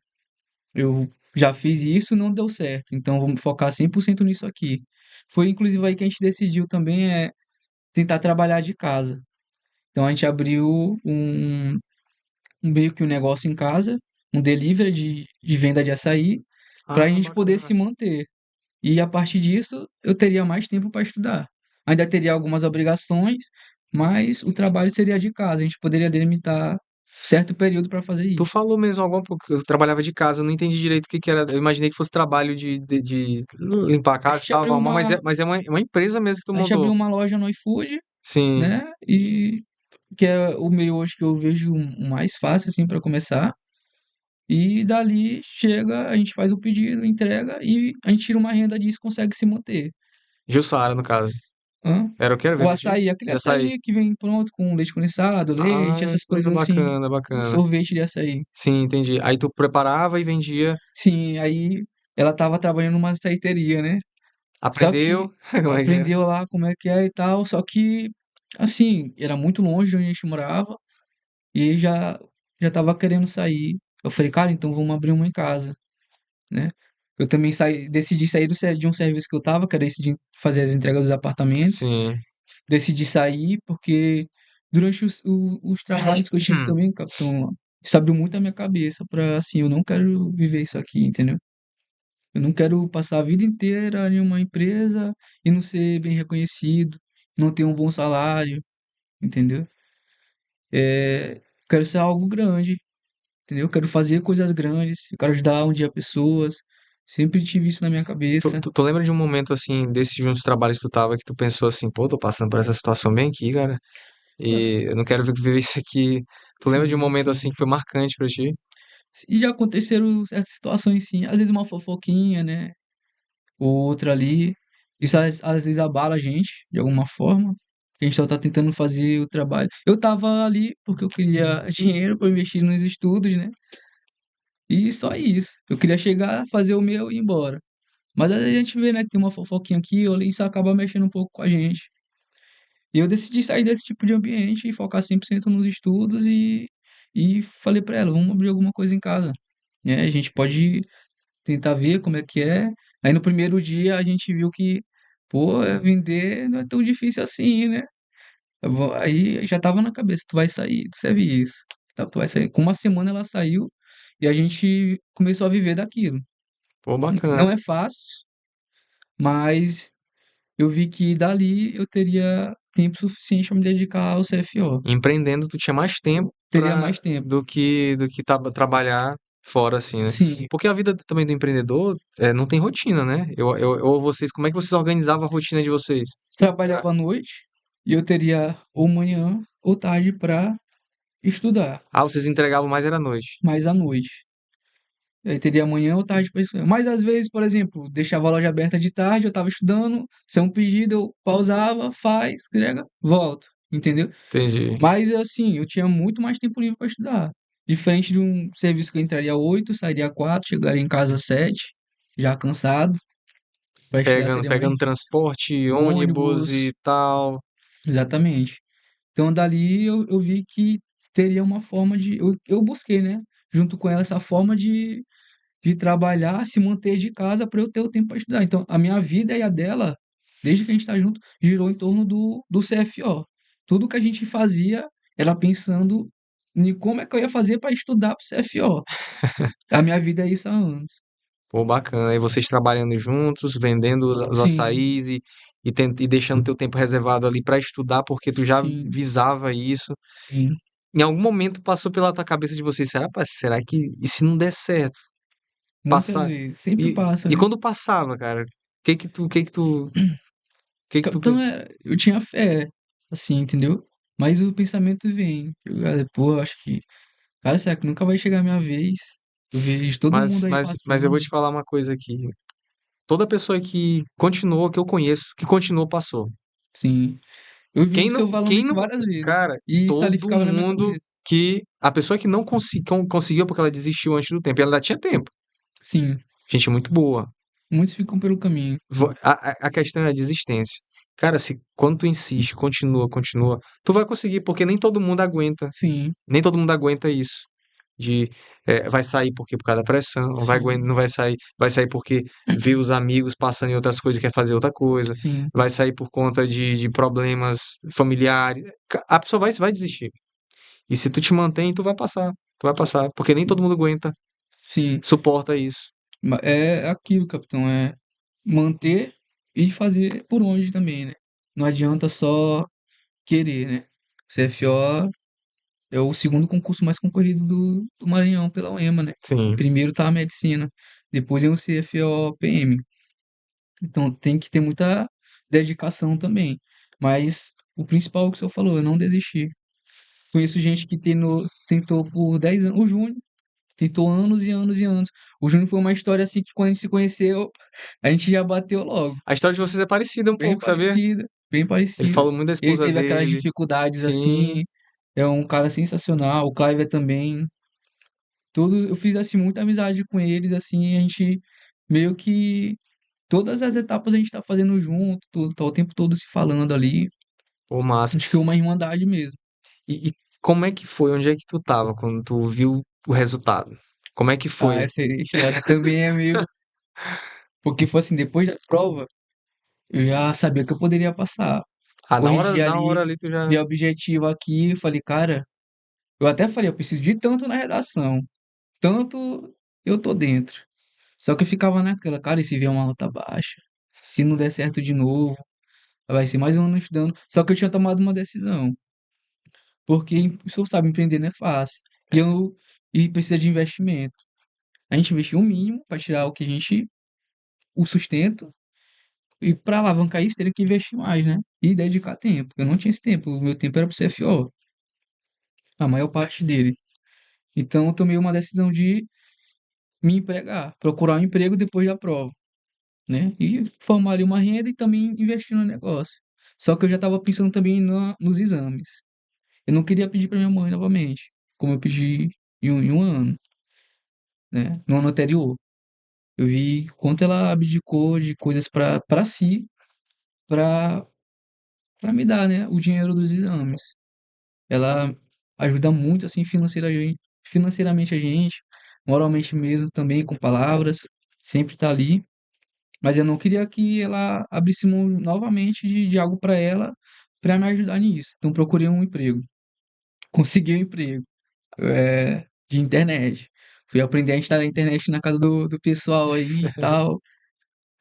Eu já fiz isso e não deu certo, então vamos focar 100% nisso aqui". Foi inclusive aí que a gente decidiu também, tentar trabalhar de casa. Então a gente abriu meio que um negócio em casa, um delivery de venda de açaí, para a Ah, gente poder bacana. se manter. E a partir disso, eu teria mais tempo para estudar. Ainda teria algumas obrigações, mas o trabalho seria de casa, a gente poderia delimitar certo período para fazer Tu isso. falou mesmo agora porque eu trabalhava de casa, eu não entendi direito o que que era. Eu imaginei que fosse trabalho de limpar a A casa e gente tal, abriu normal, uma mas é uma empresa mesmo que tu a gente abriu montou? uma loja no iFood, Sim. né, e que é o meio hoje que eu vejo o mais fácil, assim, para começar. E dali chega, a gente faz o pedido, entrega e a gente tira uma renda disso e consegue se manter. Jussara, no caso. Hã? Era o quê? Era O venda de açaí, aquele de açaí? açaí que vem pronto com leite condensado, leite, Ah, essas que coisa coisas assim, bacana, o bacana. sorvete de açaí. Sim, entendi. Aí tu preparava e vendia. Sim, aí ela estava trabalhando numa açaiteria, né. Só que Aprendeu? Como é que era? aprendeu lá como é que é e tal, só que, assim, era muito longe de onde a gente morava e já estava querendo sair. Eu falei: "Cara, então vamos abrir uma em casa", né. Eu também decidi sair de um serviço que eu estava, que era esse de fazer as entregas dos apartamentos. Sim. Decidi sair, porque durante os trabalhos que eu tive também, capitão, isso abriu muito a minha cabeça pra, assim, eu não quero viver isso aqui, entendeu. Eu não quero passar a vida inteira em uma empresa e não ser bem reconhecido, não ter um bom salário, entendeu. Quero ser algo grande, entendeu. Eu quero fazer coisas grandes, eu quero ajudar um dia pessoas, sempre tive isso na minha Tu cabeça. tu tu lembra de um momento, assim, desses juntos trabalhos que tu estava, que tu pensou assim: "Pô, tô passando por essa situação bem aqui, cara, Ah, e eu não quero viver isso aqui". Tu lembra de um sim, momento, sim. assim, que foi marcante pra ti? E já aconteceram certas situações sim, às vezes uma fofoquinha, né. Ou outra ali. Isso às vezes abala a gente, de alguma forma, que a gente só tá tentando fazer o trabalho. Eu tava ali porque eu queria dinheiro para investir nos estudos, né? E só isso. Eu queria chegar, fazer o meu e ir embora. Mas aí a gente vê, né, que tem uma fofoquinha aqui, ou isso acaba mexendo um pouco com a gente. E eu decidi sair desse tipo de ambiente e focar 100% nos estudos e falei pra ela, vamos abrir alguma coisa em casa, né? A gente pode tentar ver como é que é. Aí no primeiro dia a gente viu que, pô, vender não é tão difícil assim, né? Aí já tava na cabeça, tu vai sair do serviço, tá? Tu vai sair. Com uma semana ela saiu e a gente começou a viver daquilo. Pô, bacana. Não é fácil, mas eu vi que dali eu teria tempo suficiente para me dedicar ao CFO. Empreendendo, tu tinha mais tempo Teria mais tempo. do que trabalhar fora, assim, né? Sim, Porque a vida também do empreendedor não tem rotina, né? Ou vocês, como é que vocês organizavam a rotina de vocês? trabalhava à noite e eu teria ou manhã ou tarde para estudar, Ah, vocês entregavam mais era à noite. mais à noite. Aí teria manhã ou tarde para estudar. Mas às vezes, por exemplo, deixava a loja aberta de tarde, eu estava estudando, se é um pedido, eu pausava, faz, entrega, volto, entendeu? Entendi. Mas assim, eu tinha muito mais tempo livre para estudar. Diferente de um serviço que eu entraria às 8, sairia às 4, chegaria em casa às 7, já cansado, para estudar seria mais Pegando transporte, ônibus ônibus, e tal. exatamente. Então, dali eu vi que teria uma forma de. Eu busquei, né? Junto com ela, essa forma de trabalhar, se manter de casa para eu ter o tempo para estudar. Então, a minha vida e a dela, desde que a gente está junto, girou em torno do CFO. Tudo que a gente fazia era pensando em como é que eu ia fazer para estudar para o CFO. A minha vida é isso há anos. Pô, bacana. Aí vocês trabalhando juntos, vendendo os Sim, açaís e deixando teu tempo reservado ali para estudar, porque tu já sim, visava isso. sim. Em algum momento passou pela tua cabeça de vocês, rapaz, será que e se não der certo? Muitas Passar. vezes. Sempre E, passa, e né? quando passava, cara, o que que tu. Então, eu tinha fé, assim, entendeu? Mas o pensamento vem. Pô, eu acho que, cara, será que nunca vai chegar a minha vez? Eu vejo todo Mas, mundo aí mas eu vou passando. te falar uma coisa aqui. Toda pessoa que continuou, que eu conheço, que continuou, passou. Sim. Eu vi Quem o não, seu falando quem isso não, várias vezes. cara, E isso ali todo ficava na minha mundo cabeça. que a pessoa que não conseguiu porque ela desistiu antes do tempo, e ela ainda tinha tempo. Sim. Gente muito boa. Muitos ficam pelo caminho. A questão é a desistência. Cara, se quando tu insiste, continua, tu vai conseguir, porque nem todo mundo aguenta. Sim, Nem todo mundo aguenta isso. De vai sair porque por causa da pressão, sim, não vai sair porque vê os amigos passando em outras coisas e quer fazer outra coisa, sim, vai sair por conta de problemas familiares. A pessoa vai desistir. E se tu te mantém, tu vai passar, porque nem todo mundo aguenta, sim. suporta isso. É aquilo, capitão, é manter e fazer por onde também, né? Não adianta só querer, né? O CFO é o segundo concurso mais concorrido do Maranhão pela UEMA, né? Sim. Primeiro tá a medicina, depois é o CFO-PM. Então tem que ter muita dedicação também. Mas o principal é o que o senhor falou, é não desistir. Conheço gente que tentou por 10 anos. O Júnior tentou anos e anos e anos. O Júnior foi uma história assim que quando a gente se conheceu, a gente já bateu logo. A história de vocês é parecida um Bem pouco, sabia? parecida, bem Ele parecida. falou muito da Ele esposa teve aquelas dele. dificuldades Sim. assim. É um cara sensacional. O Cliver também. Eu fiz assim muita amizade com eles, assim, a gente meio que todas as etapas a gente tá fazendo junto, tá o tempo todo se falando ali. Pô, massa. Acho que é uma irmandade mesmo. E como é que foi? Onde é que tu tava quando tu viu o resultado? Como é que Ah, foi? essa história também é meio. Porque foi assim, depois da prova, eu já sabia que eu poderia passar. Ah, Corrigi na ali, hora ali tu já. vi o objetivo aqui, falei, cara, eu até falei, eu preciso de tanto na redação, tanto eu tô dentro. Só que eu ficava naquela, cara, e se vier uma nota baixa? Se não der certo de novo? Vai ser mais um ano estudando. Só que eu tinha tomado uma decisão. Porque o senhor sabe, empreender não é fácil. E precisa de investimento. A gente investiu o mínimo para tirar o que a gente, o sustento. E para alavancar isso, teria que investir mais, né? E dedicar tempo. Eu não tinha esse tempo. O meu tempo era pro CFO, a maior parte dele. Então eu tomei uma decisão de me empregar, procurar um emprego depois da prova, né? E formar ali uma renda e também investir no negócio. Só que eu já estava pensando também nos exames. Eu não queria pedir para minha mãe novamente, como eu pedi em um ano, né? No ano anterior. Eu vi quanto ela abdicou de coisas para si, para para me dar, né, o dinheiro dos exames. Ela ajuda muito assim financeiramente a gente, moralmente mesmo também com palavras, sempre tá ali. Mas eu não queria que ela abrisse mão novamente de algo para ela, para me ajudar nisso. Então procurei um emprego, consegui um emprego de internet. Fui aprender a instalar a internet na casa do pessoal aí e tal.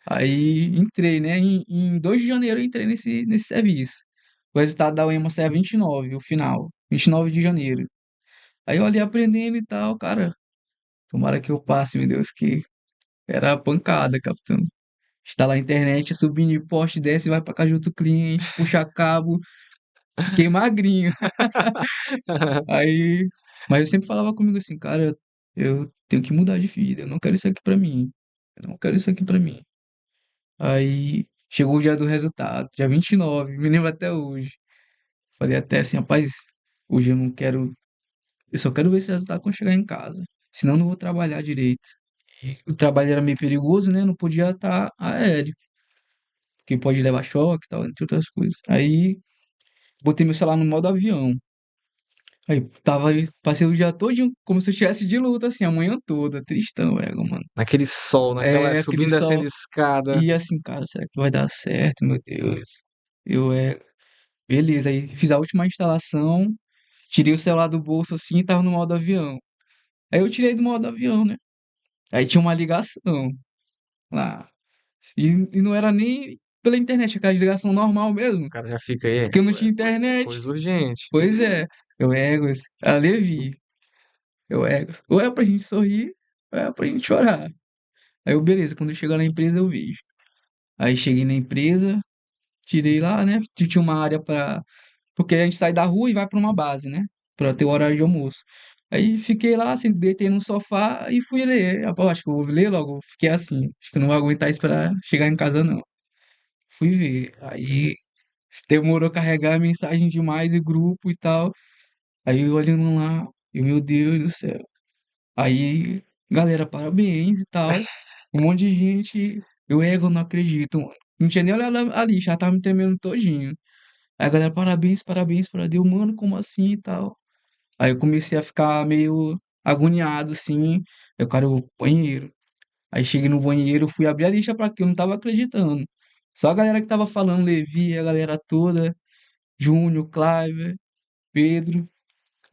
Aí entrei, né? Em 2 de janeiro eu entrei nesse serviço. O resultado da UEMA sai 29, o final. 29 de janeiro. Aí eu ali aprendendo e tal, cara. Tomara que eu passe, meu Deus, que era pancada, capitão. Instalar a internet, subir de poste, desce, vai pra casa de outro cliente, puxa cabo. Fiquei magrinho. Aí. Mas eu sempre falava comigo assim, cara, eu tenho que mudar de vida. Eu não quero isso aqui pra mim. Eu não quero isso aqui pra mim. Aí chegou o dia do resultado, dia 29, me lembro até hoje. Falei até assim, rapaz, hoje eu não quero, eu só quero ver esse resultado quando chegar em casa. Senão eu não vou trabalhar direito. E o trabalho era meio perigoso, né? Não podia estar aéreo, porque pode levar choque e tal, entre outras coisas. Aí botei meu celular no modo avião. Aí passei o dia todo como se eu estivesse de luta, assim, a manhã toda, tristão, velho, mano. Naquele sol, naquela É aquele subindo e descendo sol. escada. E assim, cara, será que vai dar certo, meu Deus? Eu beleza, aí fiz a última instalação, tirei o celular do bolso assim e tava no modo avião. Aí eu tirei do modo avião, né? Aí tinha uma ligação lá. E não era nem pela internet, aquela ligação normal mesmo, O cara já fica aí, porque eu não tinha internet. coisa urgente. Pois é, eu Egos, a Levi, eu Egos. Ou é pra gente sorrir, ou é pra gente chorar. Aí eu, beleza, quando eu chegar na empresa eu vejo. Aí cheguei na empresa, tirei lá, né? Tinha uma área pra. Porque a gente sai da rua e vai pra uma base, né? Pra ter o horário de almoço. Aí fiquei lá, assim, deitei no sofá e fui ler. Eu, pô, acho que eu vou ler logo. Fiquei assim. Acho que eu não vou aguentar esperar chegar em casa, não. Fui ver. Aí demorou a carregar a mensagem demais e grupo e tal. Aí eu olhando lá, e meu Deus do céu. Aí, galera, parabéns e tal. Um monte de gente. Eu não acredito. Não tinha nem olhado ali, já tava me tremendo todinho. Aí a galera, parabéns, parabéns para Deus, mano, como assim e tal. Aí eu comecei a ficar meio agoniado, assim. Aí o cara, eu vou pro banheiro. Aí cheguei no banheiro, fui abrir a lista pra quê? Eu não tava acreditando. Só a galera que tava falando, Levi, a galera toda, Júnior, Cliver, Pedro.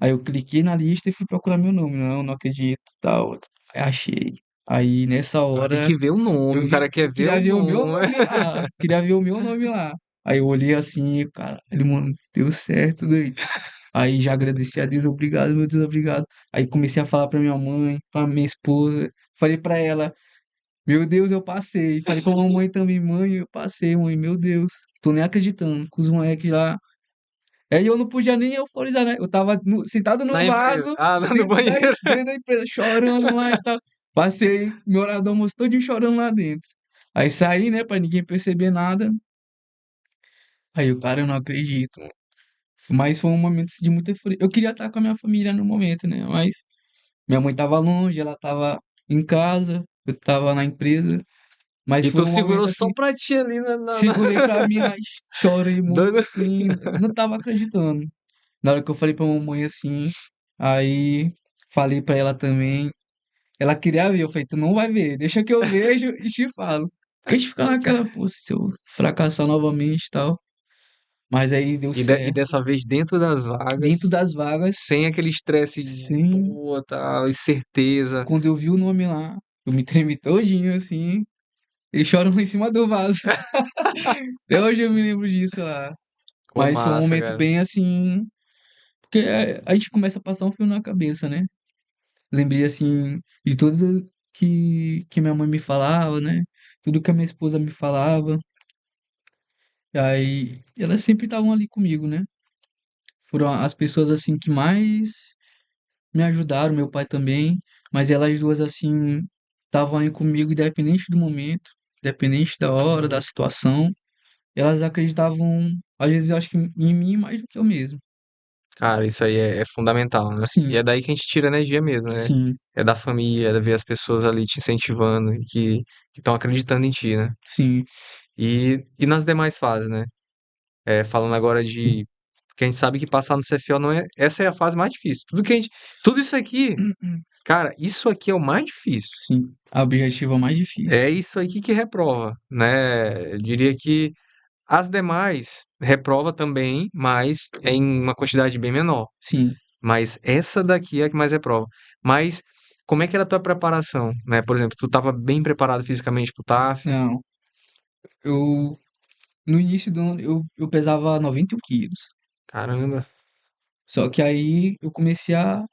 Aí eu cliquei na lista e fui procurar meu nome. Não, não acredito, tal. Aí achei. Aí nessa O cara tem hora que ver o nome, o cara eu quer ver queria o ver o meu nome. nome lá. Queria ver o meu nome lá. Aí eu olhei assim, cara, ele, mano, deu certo, daí. Aí já agradeci a Deus, obrigado, meu Deus, obrigado. Aí comecei a falar pra minha mãe, pra minha esposa. Falei pra ela, meu Deus, eu passei. Falei pra mamãe também, mãe, eu passei, mãe, meu Deus. Tô nem acreditando, com os moleques lá. Aí eu não podia nem euforizar, né? Eu tava sentado no Na empresa. vaso, Ah, no banheiro. dentro da empresa, chorando lá e tal. Passei meu horário do almoço todinho chorando lá dentro. Aí saí, né, pra ninguém perceber nada. Aí o cara, eu não acredito. Mas foi um momento assim, de muita euforia. Eu queria estar com a minha família no momento, né? Mas minha mãe tava longe, ela tava em casa, eu tava na empresa. Mas E foi tu um segurou momento só assim, pra ti ali segurei pra mim, mas chorei muito Doido. assim, não tava acreditando. Na hora que eu falei pra mamãe assim, aí falei pra ela também. Ela queria ver, eu falei, tu não vai ver, deixa que eu vejo e te falo. Porque a gente fica naquela, pô, se eu fracassar novamente e tal. Mas aí deu E certo. dessa vez dentro das Dentro vagas, das vagas, sem aquele estresse de sim, pô, tal, incerteza. quando eu vi o nome lá, eu me tremi todinho assim. Eles choram em cima do vaso. Até hoje eu me lembro disso lá. Pô, Mas foi um massa, momento cara. bem assim. Porque a gente começa a passar um filme na cabeça, né? Lembrei assim de tudo que minha mãe me falava, né? Tudo que a minha esposa me falava. E aí elas sempre estavam ali comigo, né? Foram as pessoas assim que mais me ajudaram, meu pai também, mas elas duas assim estavam aí comigo independente do momento, independente da hora, da situação. elas acreditavam, às vezes eu acho que em mim mais do que eu mesmo. Cara, isso aí é fundamental, né? E Sim, é daí que a gente tira energia mesmo, né? sim, É da família, é de ver as pessoas ali te incentivando e que estão acreditando em ti, né? sim, E nas demais fases, né? Falando agora de. Que a gente sabe que passar no CFO não é. Essa é a fase mais difícil. Tudo isso aqui, cara, isso aqui é o mais difícil. sim. A objetiva é o mais difícil. É isso aqui que reprova, né? Eu diria que as demais reprova também, mas é em uma quantidade bem menor. Sim, Mas essa daqui é a que mais reprova. Mas como é que era a tua preparação, né? Por exemplo, tu estava bem preparado fisicamente pro TAF? não. Eu, no início do ano, eu pesava 91 quilos. Caramba. Só que aí eu comecei a,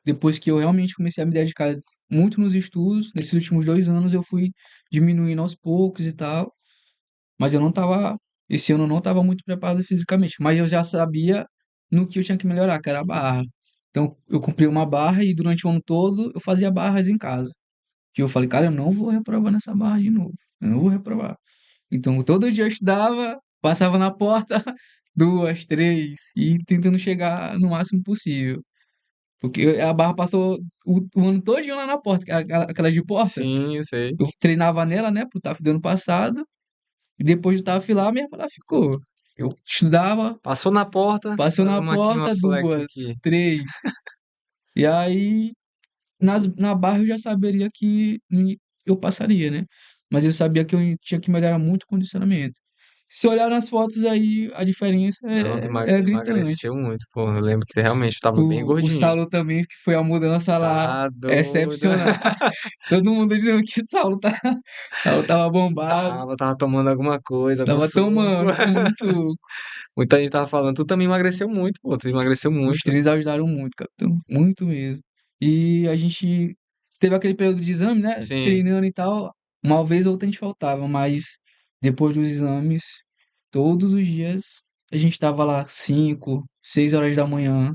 depois que eu realmente comecei a me dedicar muito nos estudos, nesses últimos 2 anos eu fui diminuindo aos poucos e tal. Mas eu não tava, esse ano eu não tava muito preparado fisicamente, mas eu já sabia no que eu tinha que melhorar, que era a barra. Então eu comprei uma barra e durante o ano todo eu fazia barras em casa. Que eu falei, cara, eu não vou reprovar nessa barra de novo. Eu não vou reprovar. Então todo dia eu estudava, passava na porta, duas, três, e tentando chegar no máximo possível. Porque a barra passou o ano todo lá na porta, aquela de porta. Sim, eu sei. Eu treinava nela, né, pro TAF do ano passado. E depois do TAF lá, mesmo ela ficou. Eu estudava, Passou na porta, passou na fazemos aqui uma porta, flex duas, aqui. três. E aí, na barra eu já saberia que eu passaria, né? Mas eu sabia que eu tinha que melhorar muito o condicionamento. Se olhar nas fotos aí, a diferença Não, é gritante. emagreceu muito, pô. Eu lembro que realmente estava bem O gordinho. Saulo também, que foi a mudança lá, Tá doido. excepcional. Todo mundo dizendo que o Saulo, Saulo tava bombado, Tava tomando alguma coisa, algum tava suco. tomando suco. Muita gente tava falando, tu também emagreceu muito, pô. Tu emagreceu Os muito. treinos ajudaram muito, capitão. Muito mesmo. E a gente teve aquele período de exame, né? Sim. Treinando e tal. Uma vez ou outra a gente faltava, mas depois dos exames, todos os dias a gente tava lá 5, 6 horas da manhã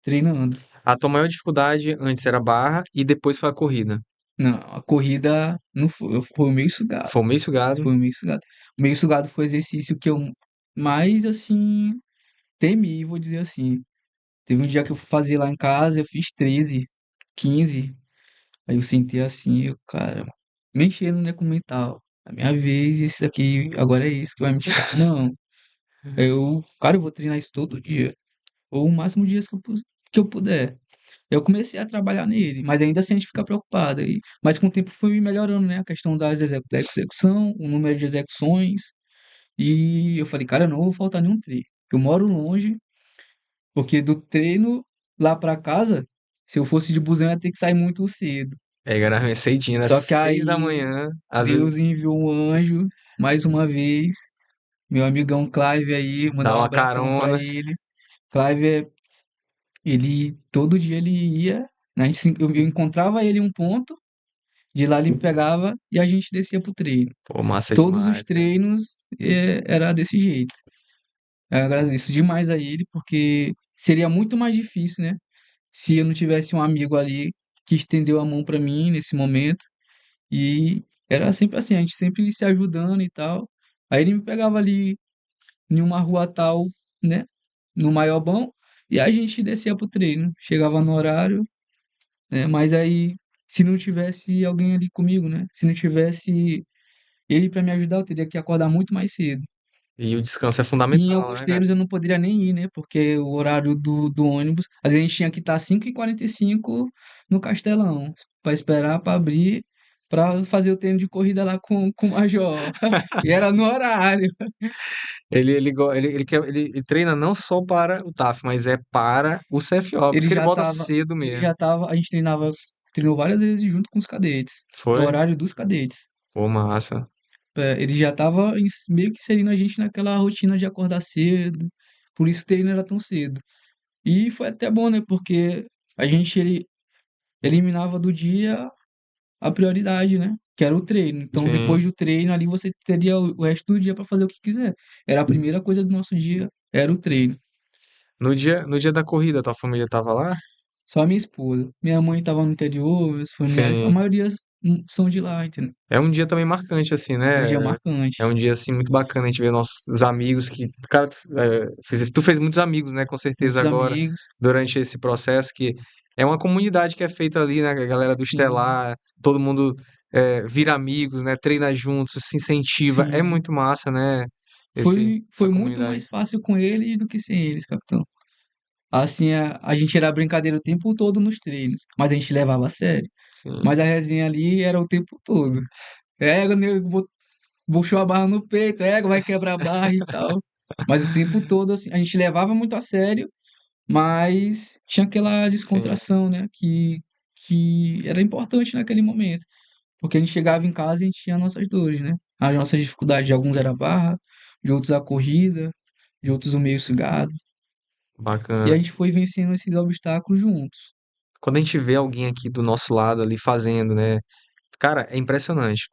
treinando. A tua maior dificuldade antes era a barra e depois foi a corrida. Não, a corrida não foi, foi o meio sugado. Foi o meio sugado. Foi o meio sugado. O meio sugado foi o exercício que eu mais, assim, temi, vou dizer assim. Teve um dia que eu fui fazer lá em casa, eu fiz 13, 15. Aí eu sentei assim, eu, cara, mexendo, né, com o mental. A minha vez, esse daqui, agora é isso que vai me tirar. Não, cara, eu vou treinar isso todo dia. Ou o máximo de dias que eu puder. Eu comecei a trabalhar nele, mas ainda assim a gente fica preocupado. Mas com o tempo fui melhorando, né, a questão da execução, o número de execuções. E eu falei, cara, eu não vou faltar nenhum treino. Eu moro longe, porque do treino lá pra casa, se eu fosse de busão, eu ia ter que sair muito cedo. Era cedinho, era Só que 6 da aí manhã. Às vezes Deus enviou um anjo mais uma vez. Meu amigão Clive aí, dá mandar um uma abração pra carona. ele. Clive, ele todo dia ele ia, né, eu encontrava ele em um ponto, de lá ele me pegava e a gente descia pro treino. Pô, massa Todos os demais, cara. treinos era desse jeito. Eu agradeço demais a ele porque seria muito mais difícil, né, se eu não tivesse um amigo ali que estendeu a mão pra mim nesse momento. E era sempre assim, a gente sempre se ajudando e tal. Aí ele me pegava ali em uma rua tal, né? No Maiobão, e a gente descia pro treino. Chegava no horário, né? Mas aí, se não tivesse alguém ali comigo, né? Se não tivesse ele para me ajudar, eu teria que acordar muito mais cedo. E o descanso é E em fundamental, alguns né, cara? treinos eu não poderia nem ir, né? Porque o horário do ônibus, às vezes a gente tinha que estar 5h45 no Castelão, para esperar para abrir, para fazer o treino de corrida lá com o Major. E era no horário. Ele treina não só para o TAF, mas é para o CFO. Por isso Ele que ele já bota tava, cedo ele mesmo. já tava, a gente treinou várias vezes junto com os cadetes, no Foi? horário dos cadetes. Pô, massa. Ele já tava meio que inserindo a gente naquela rotina de acordar cedo, por isso o treino era tão cedo. E foi até bom, né? Porque a gente eliminava do dia a prioridade, né? Que era o treino. Então, Sim. depois do treino ali, você teria o resto do dia para fazer o que quiser. Era a primeira coisa do nosso dia, era o treino. No dia da corrida, tua família tava lá? Só a minha esposa. Minha mãe estava no interior, meus familiares, a Sim. maioria são de lá, entendeu? É um dia também marcante, assim, É um dia né? É marcante. um dia, assim, muito bacana a gente ver nossos amigos que, cara, tu fez muitos amigos, né? Com certeza Muitos agora, amigos, durante esse processo, que é uma comunidade que é feita ali, né? A galera do sim, Estelar, todo mundo vira amigos, né? Treina juntos, se incentiva. É sim. muito massa, né? Essa Foi muito comunidade. mais fácil com eles do que sem eles, capitão. Assim, a gente era brincadeira o tempo todo nos treinos, mas a gente levava a sério. Sim, Mas a resenha ali era o tempo todo. Nego, puxou a barra no peito, vai quebrar a barra e tal. Mas o tempo todo, assim, a gente levava muito a sério, mas tinha aquela sim. descontração, né? Que era importante naquele momento. Porque a gente chegava em casa e a gente tinha nossas dores, né? As nossas dificuldades, de alguns era a barra, de outros a corrida, de outros o meio sugado. E a Bacana. gente foi vencendo esses obstáculos juntos. Quando a gente vê alguém aqui do nosso lado ali fazendo, né? Cara, é impressionante.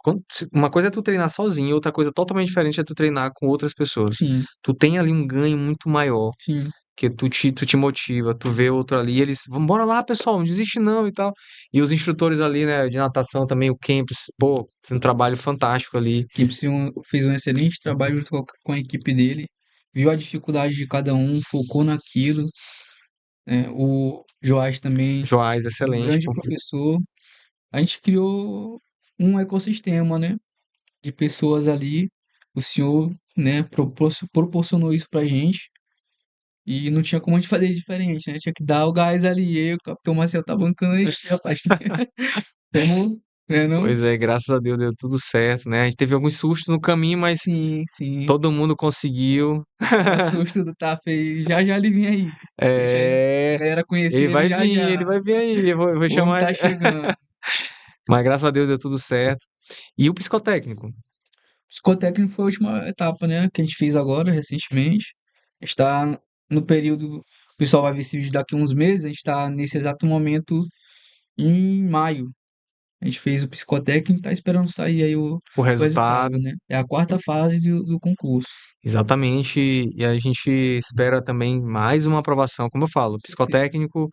Uma coisa é tu treinar sozinho, outra coisa totalmente diferente é tu treinar com outras pessoas. Sim, Tu tem ali um ganho muito maior, sim, que tu te motiva, tu vê outro ali, e eles, bora lá, pessoal, não desiste não e tal. E os instrutores ali, né, de natação também, o Kempis, pô, fez um trabalho fantástico ali. Fez um excelente trabalho junto com a equipe dele, viu a dificuldade de cada um, focou naquilo, né? O Joás também, Joás, um excelente, grande pô. professor. A gente criou um ecossistema, né, de pessoas ali. O senhor, né, proporcionou isso pra gente e não tinha como a gente fazer diferente, né? Tinha que dar o gás ali. E aí, o Capitão Marcel tá bancando aí, rapaz. Vamos, né, não? Pois é, graças a Deus deu tudo certo, né? A gente teve alguns sustos no caminho, mas Sim, sim. todo mundo conseguiu. O susto do TAF aí, já já ele vem aí. Deixa a É, galera conhecer ele já ele já. vai vir aí, eu vou O homem chamar tá ele. chegando. Mas graças a Deus deu tudo certo. E o psicotécnico? Psicotécnico foi a última etapa, né, que a gente fez agora, recentemente. A gente tá no período. O pessoal vai ver esse vídeo daqui a uns meses. A gente tá nesse exato momento em maio. A gente fez o psicotécnico e tá esperando sair aí O o resultado, resultado? né? É a quarta fase do concurso. Exatamente. E a gente espera também mais uma aprovação. Como eu Com falo, o certeza. psicotécnico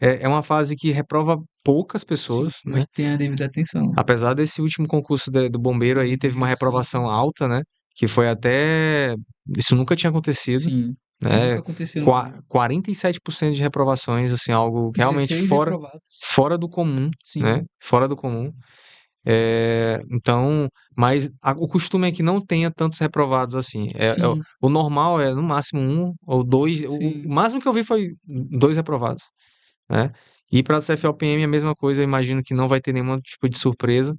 é uma fase que reprova poucas Sim, pessoas, né? mas tenha a devida atenção. Apesar desse último concurso do bombeiro Do aí, teve uma bombeiro, sim. reprovação alta, né? Que foi até. Isso nunca tinha acontecido, Sim. né? Nunca aconteceu no Brasil. 47% de reprovações, assim, algo realmente 16 reprovados. fora do comum, né? Sim, Fora do comum. Então, mas o costume é que não tenha tantos reprovados assim. sim, O normal é no máximo um ou dois. O sim. máximo que eu vi foi dois reprovados, né? E para a CFOPM é a mesma coisa. Eu imagino que não vai ter nenhum tipo de surpresa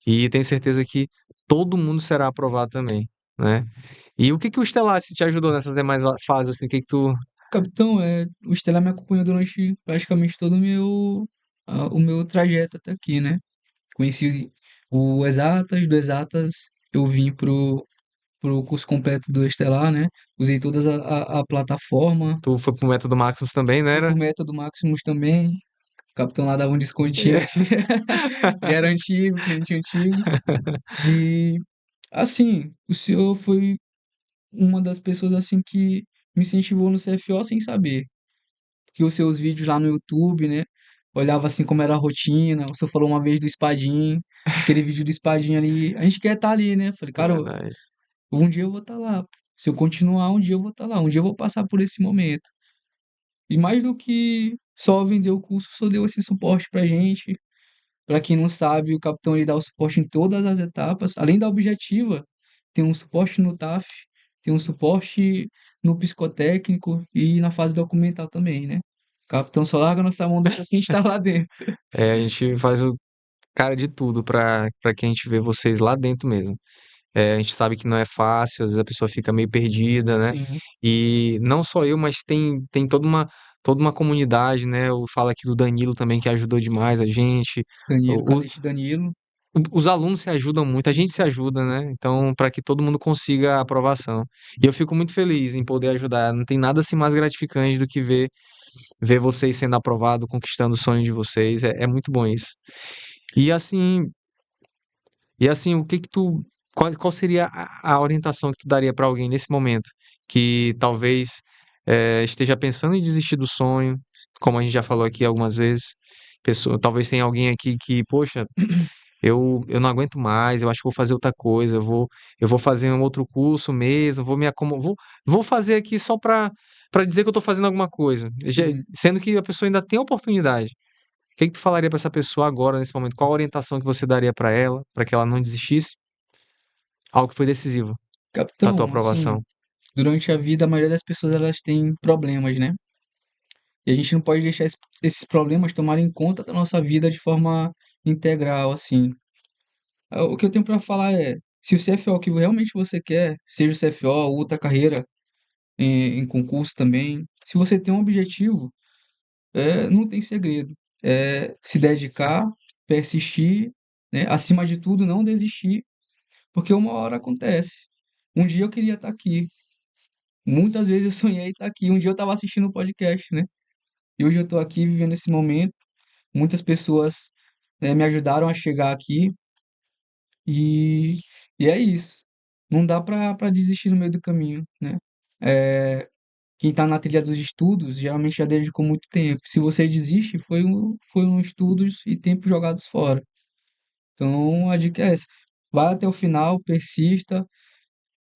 e tenho certeza que todo mundo será aprovado também, né? E o que que o Stellar te ajudou nessas demais fases assim? O que que tu Capitão, o Estelar me acompanhou durante praticamente todo o meu trajeto até aqui, né? Conheci o Exatas, do Exatas eu vim pro curso completo do Estelar, né? Usei toda a plataforma, tu foi pro método Maximus também, né? fui pro método Maximus também. O capitão lá dava um descontinho, já era antigo, cliente antigo. E, assim, o senhor foi uma das pessoas, assim, que me incentivou no CFO sem saber. Porque os seus vídeos lá no YouTube, né? Olhava assim como era a rotina. O senhor falou uma vez do Espadim, aquele vídeo do Espadim ali. A gente quer estar ali, né? Falei, É cara, verdade. um dia eu vou estar lá. Se eu continuar, um dia eu vou estar lá. Um dia eu vou passar por esse momento. E mais do que só vender o curso, só deu esse suporte pra gente. Pra quem não sabe, o capitão ele dá o suporte em todas as etapas. Além da objetiva, tem um suporte no TAF, tem um suporte no psicotécnico e na fase documental também, né? O capitão só larga nossa mão depois que a gente tá lá dentro. A gente faz o cara de tudo para que a gente vê vocês lá dentro mesmo. A gente sabe que não é fácil, às vezes a pessoa fica meio perdida, né? Sim, E não só eu, mas tem toda uma comunidade, né? Eu falo aqui do Danilo também, que ajudou demais a gente. Danilo, O- o- Cadete Danilo. os alunos se ajudam muito, a Sim, gente se ajuda, né? Então, para que todo mundo consiga a aprovação. E eu fico muito feliz em poder ajudar. Não tem nada assim mais gratificante do que ver vocês sendo aprovados, conquistando o sonho de vocês. É muito bom isso. E assim, o que que tu, qual seria a orientação que tu daria para alguém nesse momento que talvez esteja pensando em desistir do sonho, como a gente já falou aqui algumas vezes, Pessoa, talvez tenha alguém aqui que, poxa, eu não aguento mais, eu acho que vou fazer outra coisa, eu vou fazer um outro curso mesmo, vou fazer aqui só para dizer que eu tô fazendo alguma coisa, Sim. sendo que a pessoa ainda tem oportunidade. O que que tu falaria para essa pessoa agora, nesse momento? Qual a orientação que você daria para que ela não desistisse? Algo que foi decisivo para tua Capitão, assim, aprovação. durante a vida, a maioria das pessoas elas têm problemas, né? E a gente não pode deixar esses problemas tomarem conta da nossa vida de forma integral, assim. O que eu tenho para falar é, se o CFO que realmente você quer, seja o CFO ou outra carreira em concurso também, se você tem um objetivo, não tem segredo. É se dedicar, persistir, né? Acima de tudo, não desistir, porque uma hora acontece. Um dia eu queria estar aqui. Muitas vezes eu sonhei estar aqui. Um dia eu estava assistindo um podcast, né? E hoje eu estou aqui vivendo esse momento. Muitas pessoas, me ajudaram a chegar aqui e, e é isso. Não dá para desistir no meio do caminho, né? É, quem está na trilha dos estudos geralmente já dedicou muito tempo. Se você desiste, foi um estudos e tempo jogados fora. Então a dica é essa: vá até o final, persista,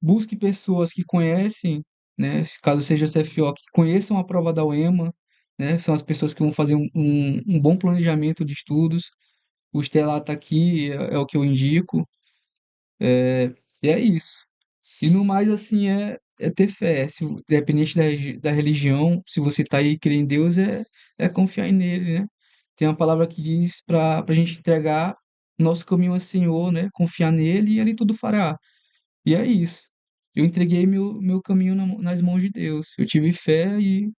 busque pessoas que conhecem, né? Caso seja CFO, que conheçam a prova da UEMA, né? São as pessoas que vão fazer um bom planejamento de estudos. O Estelar está aqui, é o que eu indico. E é isso. E no mais, assim, é ter fé. Independente da religião, se você está aí crendo em Deus, é confiar nele, né? Tem uma palavra que diz para a gente entregar nosso caminho ao Senhor, né? Confiar nele e ele tudo fará. E é isso. Eu entreguei meu caminho nas mãos de Deus. Eu tive fé e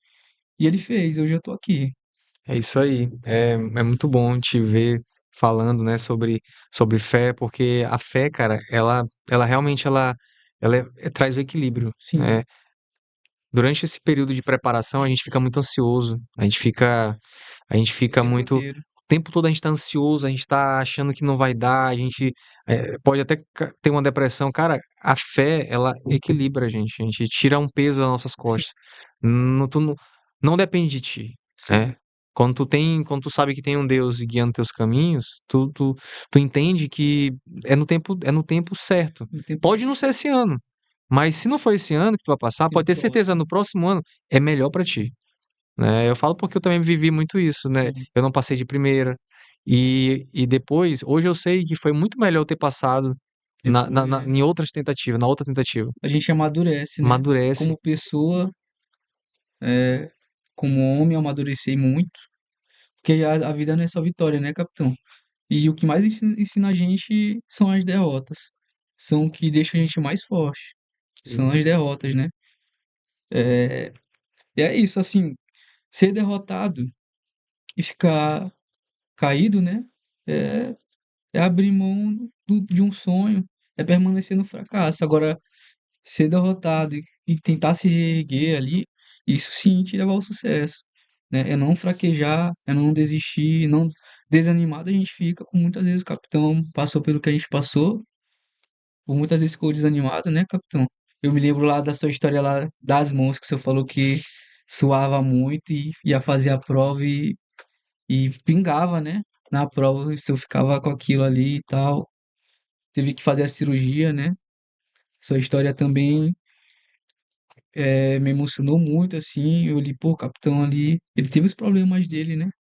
ele fez. Hoje eu tô aqui. É isso aí. É muito bom te ver falando, né, sobre fé, porque a fé, cara, ela realmente traz o equilíbrio, Sim, né? Durante esse período de preparação, a gente fica muito ansioso, o a gente fica tempo muito, o inteiro. tempo todo a gente tá ansioso, a gente tá achando que não vai dar, pode até ter uma depressão. Cara, a fé, ela equilibra a gente tira um peso das nossas Sim, costas. Não depende de ti, né? sim. Quando tu sabe que tem um Deus guiando teus caminhos, tu entende que é no tempo certo. O tempo Pode não ser esse ano, mas se não for esse ano que tu vai passar, tem o pode ter certeza, próximo. no próximo ano é melhor pra ti, né? Eu falo porque eu também vivi muito isso, né? Sim. Eu não passei de primeira e depois, hoje eu sei que foi muito melhor eu ter passado Depois, né? em outras tentativas, na outra tentativa. A gente amadurece, né? Amadurece, Como pessoa, é, como homem, eu amadureci muito. Porque a vida não é só vitória, né, capitão? E o que mais ensina a gente são as derrotas. São o que deixa a gente mais forte. São as derrotas, né? É, e é isso, assim, ser derrotado e ficar caído, né? É, é abrir mão de um sonho, é permanecer no fracasso. Agora, ser derrotado e tentar se reerguer ali, isso sim te levar ao sucesso, né? É não fraquejar, é não desistir, não desanimado a gente fica, como muitas vezes o capitão passou pelo que a gente passou, por muitas vezes ficou desanimado, né, capitão? Eu me lembro lá da sua história lá das mãos, que você falou que suava muito e ia fazer a prova e pingava, né? Na prova, se eu ficava com aquilo ali e tal. Teve que fazer a cirurgia, né? Sua história também me emocionou muito, assim. Eu li, pô, o capitão ali, ele teve os problemas dele, né?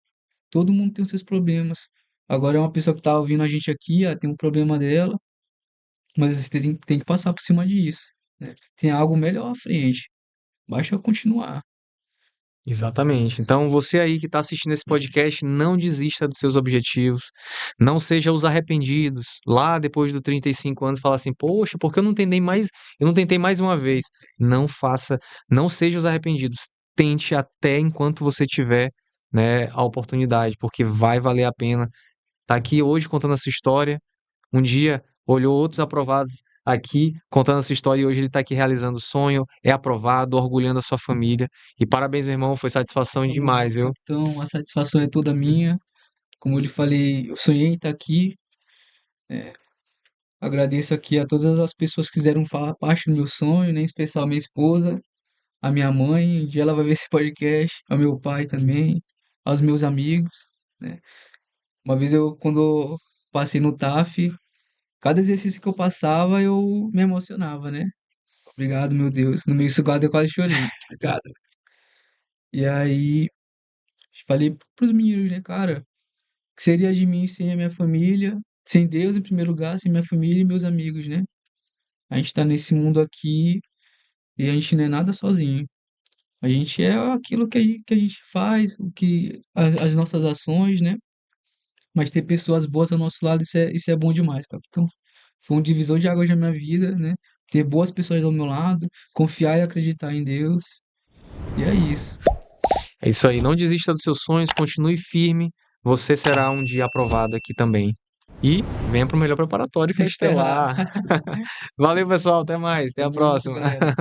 Todo mundo tem os seus problemas. Agora é uma pessoa que tá ouvindo a gente aqui, ela tem um problema dela, mas você tem que passar por cima disso, né? Tem algo melhor à frente. Basta continuar. exatamente. Então, você aí que está assistindo esse podcast, não desista dos seus objetivos, não seja os arrependidos. Lá depois dos 35 anos, falar assim: "Poxa, por que eu não tentei mais uma vez?". Não faça, não seja os arrependidos. Tente até enquanto você tiver, né, a oportunidade, porque vai valer a pena. Tá aqui hoje contando essa história, um dia olhou outros aprovados aqui, contando essa história, e hoje ele está aqui realizando o sonho, é aprovado, orgulhando a sua família. E parabéns, meu irmão, foi satisfação Tamo demais, junto, viu? capitão. A satisfação é toda minha. Como eu lhe falei, eu sonhei em estar aqui. Agradeço aqui a todas as pessoas que quiseram falar parte do meu sonho, né? Em especial a minha esposa, a minha mãe, um dia ela vai ver esse podcast, ao meu pai também, aos meus amigos. né? Uma vez quando eu passei no TAF, cada exercício que eu passava, eu me emocionava, né? Obrigado, meu Deus. No meio suado eu quase chorei. Obrigado. E aí, falei pros meninos, né, cara, o que seria de mim sem a minha família, sem Deus em primeiro lugar, sem minha família e meus amigos, né? A gente tá nesse mundo aqui e a gente não é nada sozinho. A gente é aquilo que a gente faz, as nossas ações, né? Mas ter pessoas boas ao nosso lado, isso é bom demais, cara. Então, foi um divisor de águas na minha vida, né? Ter boas pessoas ao meu lado, confiar e acreditar em Deus. E é isso. É isso aí, não desista dos seus sonhos, continue firme, você será um dia aprovado aqui também. E venha para o melhor preparatório que é Até lá. Estelar. Valeu, pessoal, até mais, até a Tamo junto, próxima. galera.